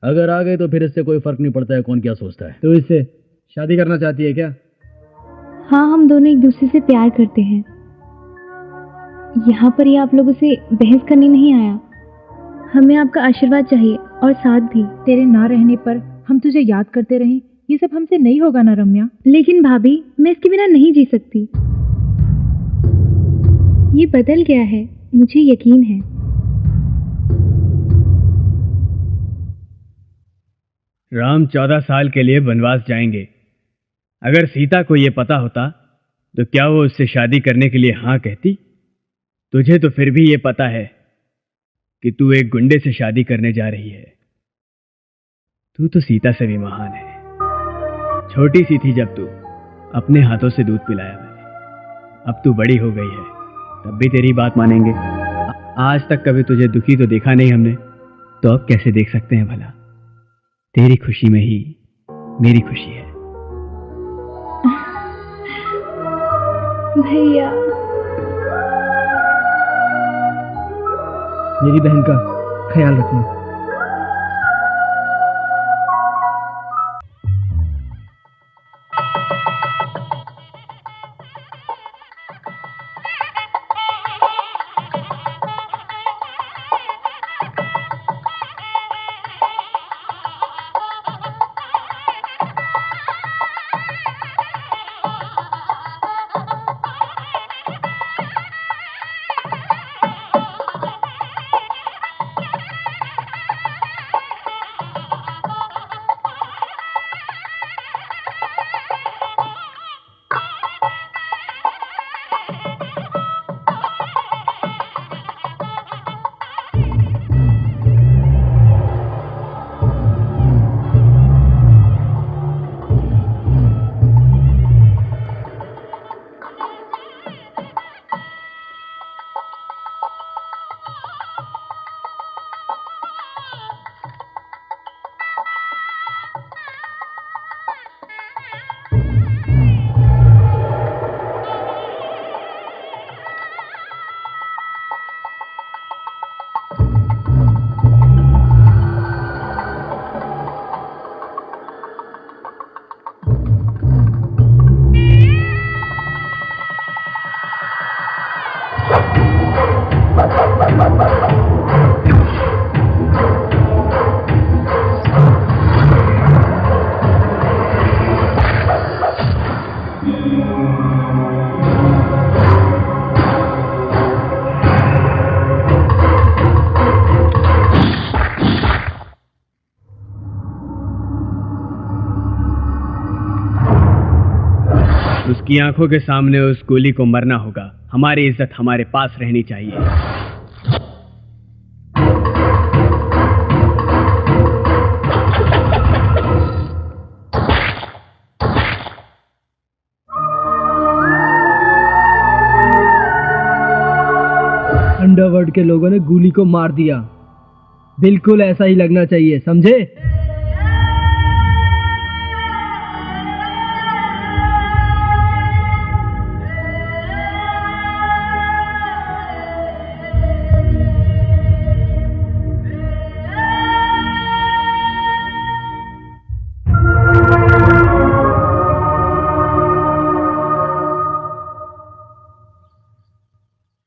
अगर आ गए तो फिर इससे कोई फर्क नहीं पड़ता है कौन क्या सोचता है। तो इससे शादी करना चाहती है क्या? हाँ, हम दोनों एक दूसरे से प्यार करते हैं। यहाँ पर ये आप लोगों से बहस करने नहीं आया। हमें आपका आशीर्वाद चाहिए और साथ भी। तेरे ना रहने पर हम तुझे याद करते रहें, ये सब हमसे नहीं होगा ना रम्या। लेकिन भाभी, मैं इसके बिना नहीं जी सकती। ये बदल गया है, मुझे यकीन है। राम 14 साल के लिए वनवास जाएंगे। अगर सीता को यह पता होता तो क्या वो उससे शादी करने के लिए हाँ कहती? तुझे तो फिर भी ये पता है कि तू एक गुंडे से शादी करने जा रही है। तू तो सीता से भी महान है। छोटी सी थी जब तू, अपने हाथों से दूध पिलाया मैंने। अब तू बड़ी हो गई है, तब भी तेरी बात मानेंगे। आज तक कभी तुझे दुखी तो देखा नहीं हमने, तो अब कैसे देख सकते हैं भला? तेरी खुशी में ही मेरी खुशी है। भैया, मेरी बहन का ख्याल रखना। उसकी आंखों के सामने उस गोली को मरना होगा। हमारी इज्जत हमारे पास रहनी चाहिए। अंडरवर्ल्ड के लोगों ने गोली को मार दिया। बिल्कुल ऐसा ही लगना चाहिए, समझे?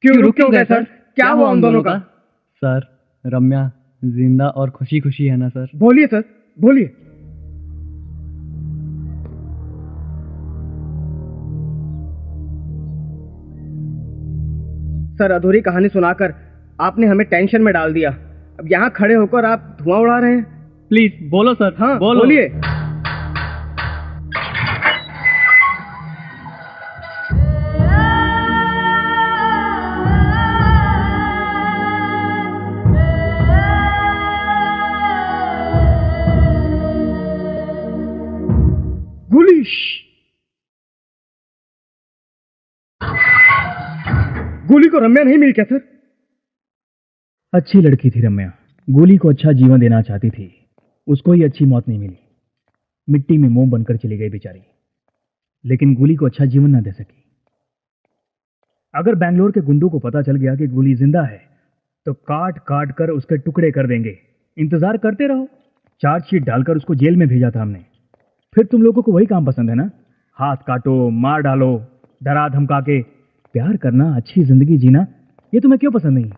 क्यों रुक क्यों गए सर? क्या हुआ उन दोनों का? सर रम्या जिंदा और खुशी खुशी है ना सर? बोलिए सर, बोलिए। सर अधूरी कहानी सुनाकर आपने हमें टेंशन में डाल दिया। अब यहाँ खड़े होकर आप धुआं उड़ा रहे हैं। प्लीज बोलो सर। हाँ बोलो। बोलिए। गोली को रम्या नहीं मिली क्या सर? अच्छी लड़की थी रम्या, गोली को अच्छा जीवन देना चाहती थी, उसको ही अच्छी मौत नहीं मिली। मिट्टी में मोम बनकर चली गई बेचारी, लेकिन गोली को अच्छा जीवन ना दे सकी। अगर बैंगलोर के गुंडों को पता चल गया कि गोली जिंदा है तो काट काट कर उसके टुकड़े कर देंगे। इंतजार करते रहो। चार्जशीट डालकर उसको जेल में भेजा था हमने। फिर तुम लोगों को वही काम पसंद है ना? हाथ काटो, मार डालो, डरा धमका के। प्यार करना, अच्छी जिंदगी जीना, ये तुम्हें क्यों पसंद नहीं?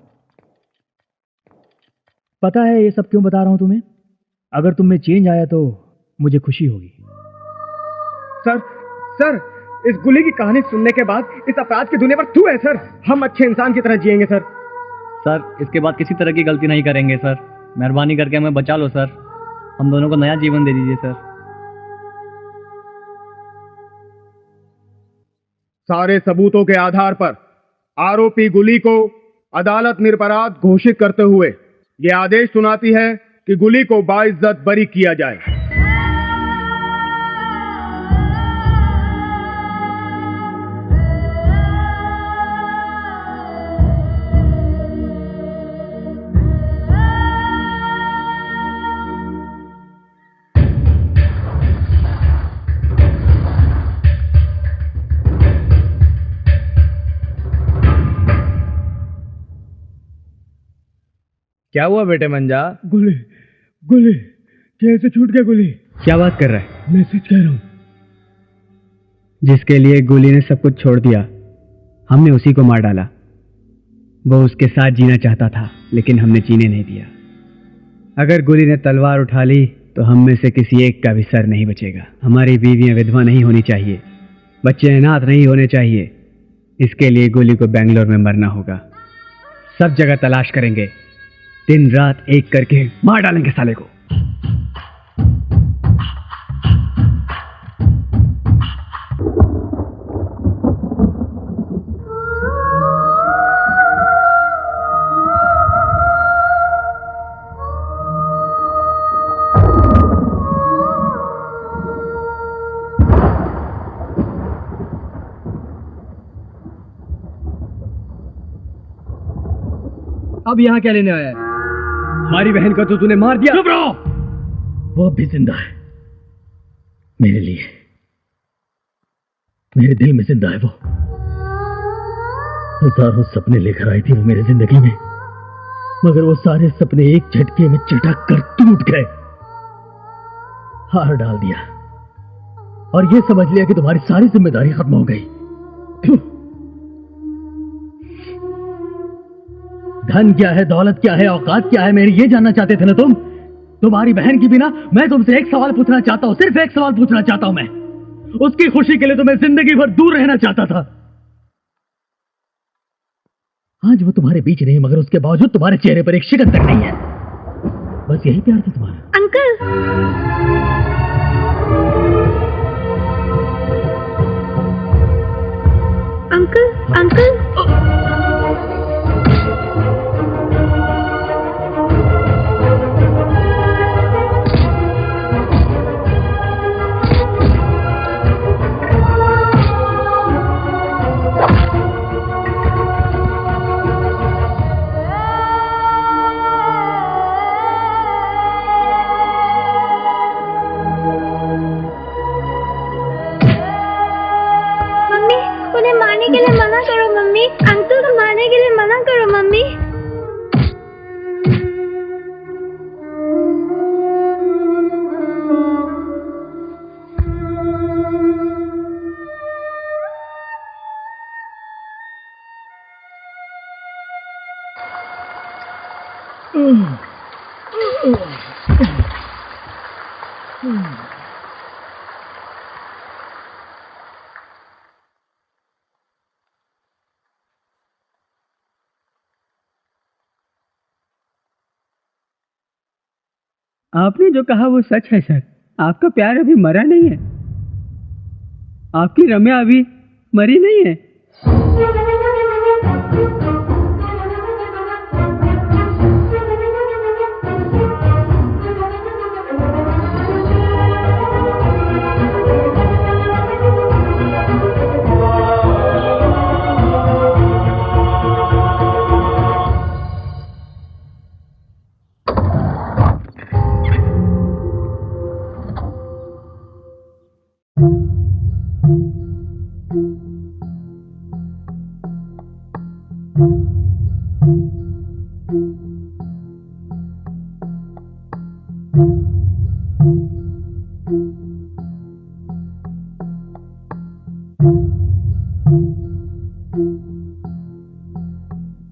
पता है ये सब क्यों बता रहा हूं तुम्हें? अगर तुम में चेंज आया तो मुझे खुशी होगी। सर इस गोली की कहानी सुनने के बाद इस अपराध की दुनिया पर थू है सर। हम अच्छे इंसान की तरह जिएंगे सर। सर इसके बाद किसी तरह की गलती नहीं करेंगे सर। मेहरबानी करके हमें बचा लो सर। हम दोनों को नया जीवन दे दीजिए सर। सारे सबूतों के आधार पर आरोपी गुली को अदालत निरपराध घोषित करते हुए ये आदेश सुनाती है कि गुली को बाइज्जत बरी किया जाए। क्या हुआ बेटे मंजा? गोली गोली कैसे छूट गया गोली? क्या बात कर रहा है? मैं सच कह रहा हूं। जिसके लिए गोली ने सब कुछ छोड़ दिया, हमने उसी को मार डाला। वो उसके साथ जीना चाहता था, लेकिन हमने जीने नहीं दिया। अगर गोली ने तलवार उठा ली तो हम में से किसी एक का भी सर नहीं बचेगा। हमारी बीवियां विधवा नहीं होनी चाहिए, बच्चे अनाथ नहीं होने चाहिए। इसके लिए गोली को बेंगलोर में मरना होगा। सब जगह तलाश करेंगे, दिन रात एक करके मार डालेंगे साले को। अब यहाँ क्या लेने आया है? हमारी बहन को तो तूने मार दिया। चुप रहो। वो अब भी जिंदा है मेरे लिए, मेरे दिल में जिंदा है वो। हजारों सपने लेकर आई थी वो मेरी जिंदगी में, मगर वो सारे सपने एक झटके में चटक कर टूट गए। हार डाल दिया और ये समझ लिया कि तुम्हारी सारी जिम्मेदारी खत्म हो गई। धन क्या है, दौलत क्या है, औकात क्या है, मेरी ये जानना चाहते थे ना तुम? तुम्हारी बहन की बिना मैं तुमसे एक सवाल पूछना चाहता हूं, सिर्फ एक सवाल पूछना चाहता हूं मैं। उसकी खुशी के लिए तो मैं जिंदगी भर दूर रहना चाहता था। आज वो तुम्हारे बीच नहीं, मगर उसके बावजूद तुम्हारे चेहरे पर एक शिकन तक नहीं है। बस यही प्यार था तुम्हारा। अंकल अंकल उन्हें मारने के लिए मना करो मम्मी। अंकल को मारने के लिए मना करो मम्मी। आपने जो कहा वो सच है सर। आपका प्यार अभी मरा नहीं है। आपकी रम्या अभी मरी नहीं है।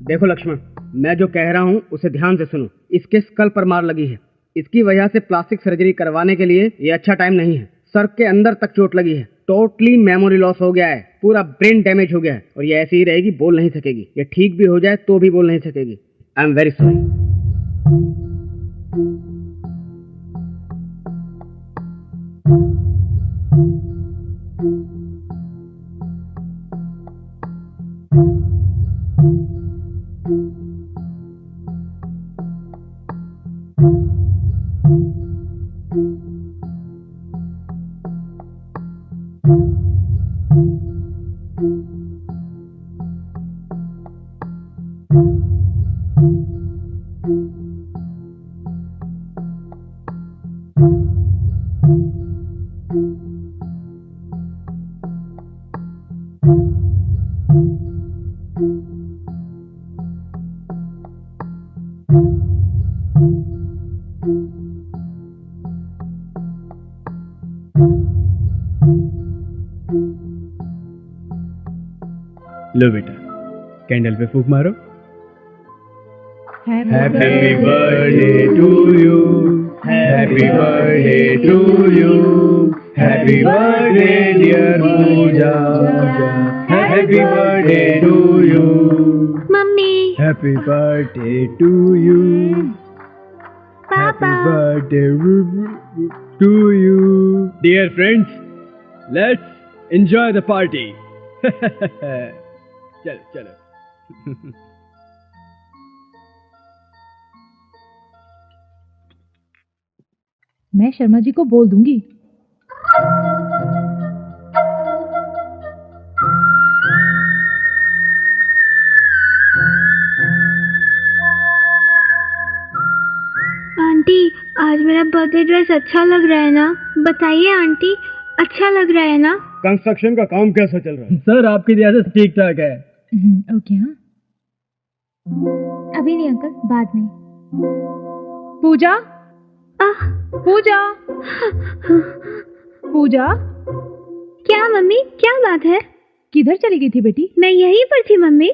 देखो लक्ष्मण, मैं जो कह रहा हूँ उसे ध्यान से सुनो। इसके स्कल पर मार लगी है। इसकी वजह से प्लास्टिक सर्जरी करवाने के लिए ये अच्छा टाइम नहीं है। सर के अंदर तक चोट लगी है। टोटली मेमोरी लॉस हो गया है। पूरा ब्रेन डैमेज हो गया है और ये ऐसी ही रहेगी, बोल नहीं सकेगी। ये ठीक भी हो जाए तो भी बोल नहीं सकेगी। I am very sorry. लो बेटा, कैंडल पे फूंक मारो। Happy birthday to you, happy birthday to you, happy birthday dear Pooja, happy birthday to you. Mummy, happy birthday to you, papa, birthday to you. Dear friends, let's enjoy the party. चलो चलो। मैं शर्मा जी को बोल दूंगी। Aunty, आज मेरा birthday dress अच्छा लग रहा है ना? बताइए आंटी, अच्छा लग रहा है ना? कंस्ट्रक्शन का काम कैसा चल रहा है? सर आपकी दया से ठीक ठाक है। ओके, हाँ अभी नहीं अंकल, बाद में। पूजा, पूजा, पूजा। क्या मम्मी, क्या बात है? किधर चली गई थी बेटी? मैं यहीं पर थी मम्मी।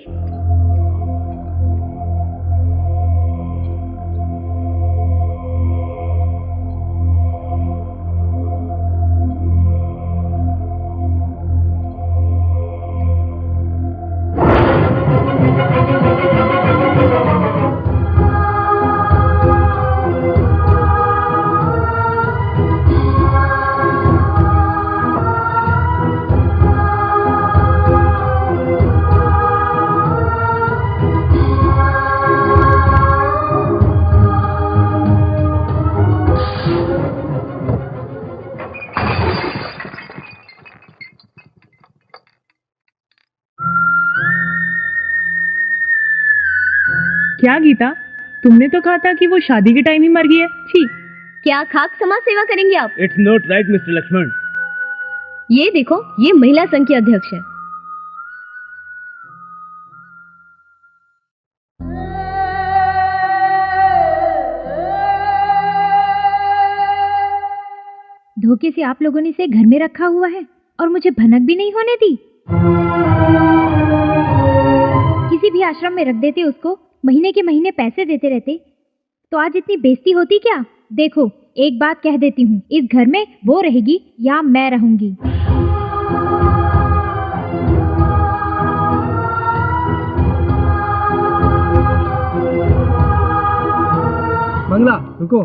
क्या गीता, तुमने तो कहा था कि वो शादी के टाइम ही मर गई है। छी। क्या खाक समाज सेवा करेंगे आप? It's not right mister Lakshman. ये देखो, ये महिला संघ की अध्यक्ष है। धोखे से आप लोगों ने इसे घर में रखा हुआ है और मुझे भनक भी नहीं होने दी। किसी भी आश्रम में रख देते उसको, महीने के महीने पैसे देते रहते, तो आज इतनी बेइज्जती होती क्या? देखो, एक बात कह देती हूँ, इस घर में वो रहेगी या मैं रहूंगी। मंगला रुको।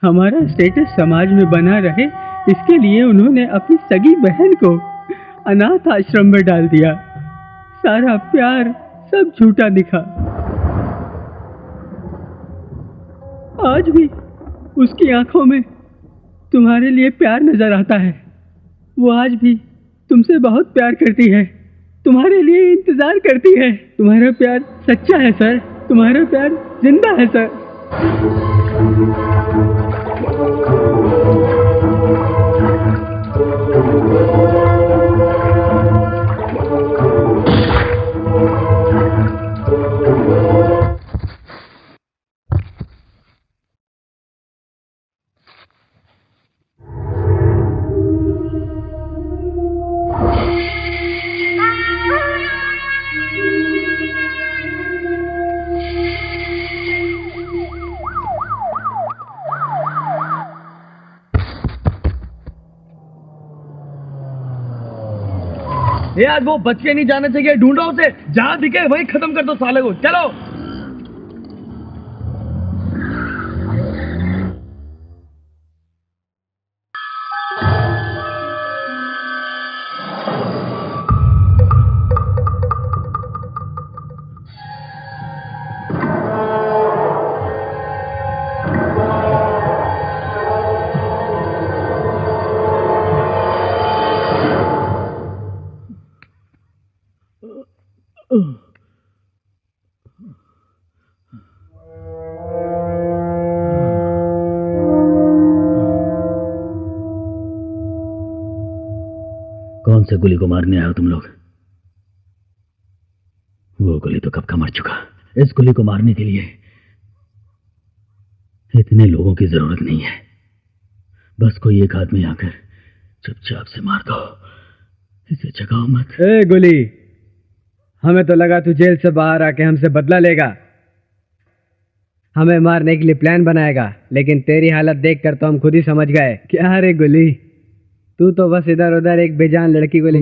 हमारा स्टेटस समाज में बना रहे, इसके लिए उन्होंने अपनी सगी बहन को अनाथ आश्रम में डाल दिया। सारा प्यार सब झूठा दिखा। आज भी उसकी आंखों में तुम्हारे लिए प्यार नजर आता है। वो आज भी तुमसे बहुत प्यार करती है, तुम्हारे लिए इंतजार करती है। तुम्हारा प्यार सच्चा है सर, तुम्हारा प्यार जिंदा है सर। ये आज वो बच के नहीं जाना चाहिए। ढूंढो उसे, जहां दिखे वहीं खत्म कर दो साले को। चलो। कौन से गुली को मारने आए हो तुम लोग? वो गुली तो कब का मर चुका। इस गुली को मारने के लिए इतने लोगों की जरूरत नहीं है। बस कोई एक आदमी आकर चुपचाप से मार दो, इसे जगाओ मत। ए गुली, हमें तो लगा तू जेल से बाहर आके हमसे बदला लेगा, हमें मारने के लिए प्लान बनाएगा, लेकिन तेरी हालत देखकर तो हम खुद ही समझ गए। क्या रे गुली, तू तो बस इधर उधर एक बेजान लड़की को ले।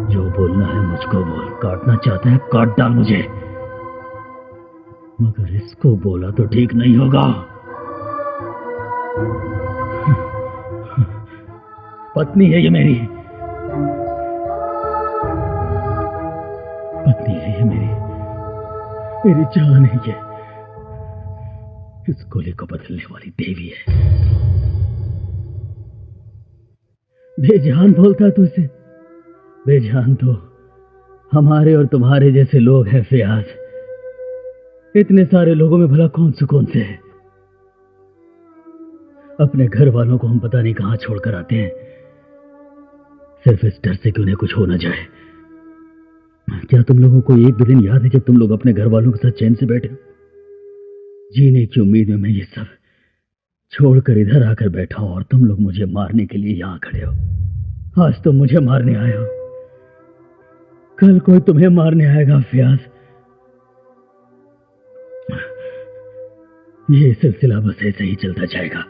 जो बोलना है मुझको बोल। काटना चाहता है काट डाल मुझे, मगर इसको बोला तो ठीक नहीं होगा। पत्नी है ये मेरी, पत्नी है ये मेरी जान है ये। इस गोली को बदलने वाली देवी है। बेजान बोलता तो इसे। बेजान तो हमारे और तुम्हारे जैसे लोग हैं फयाज। इतने सारे लोगों में भला कौन से है? अपने घर वालों को हम पता नहीं कहां छोड़कर आते हैं, सिर्फ इस डर से कि उन्हें कुछ हो ना जाए। क्या तुम लोगों को एक भी दिन याद है जब तुम लोग अपने घर वालों के साथ चैन से बैठे हो? जीने की उम्मीद में मैं ये सब छोड़कर इधर आकर बैठा हूं और तुम लोग मुझे मारने के लिए यहां खड़े हो। आज तुम मुझे मारने आए हो, कल कोई तुम्हें मारने आएगा फयाज। ये सिलसिला बस ऐसे ही चलता जाएगा।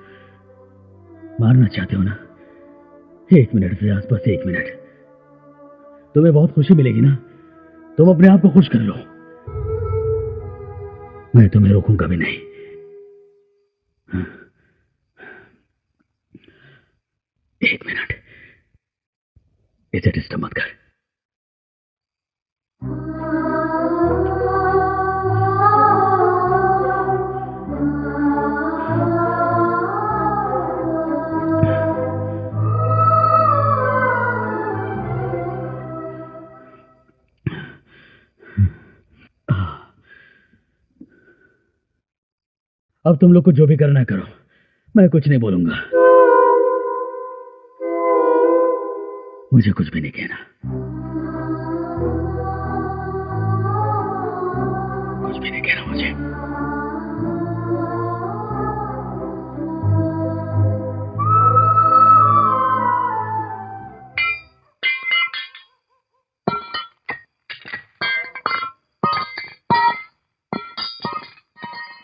मारना चाहते हो ना? 1 मिनट फयाज, बस 1 मिनट। तुम्हें बहुत खुशी मिलेगी ना? तुम अपने आप को खुश कर लो, मैं तुम्हें रोकूंगा भी नहीं। 1 मिनट, इसे डिस्टर्ब मत कर। अब तुम लोग को जो भी करना है करो, मैं कुछ नहीं बोलूंगा। मुझे कुछ भी नहीं कहना। कुछ भी नहीं कहना मुझे।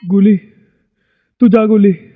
गुली, तू जा गुली।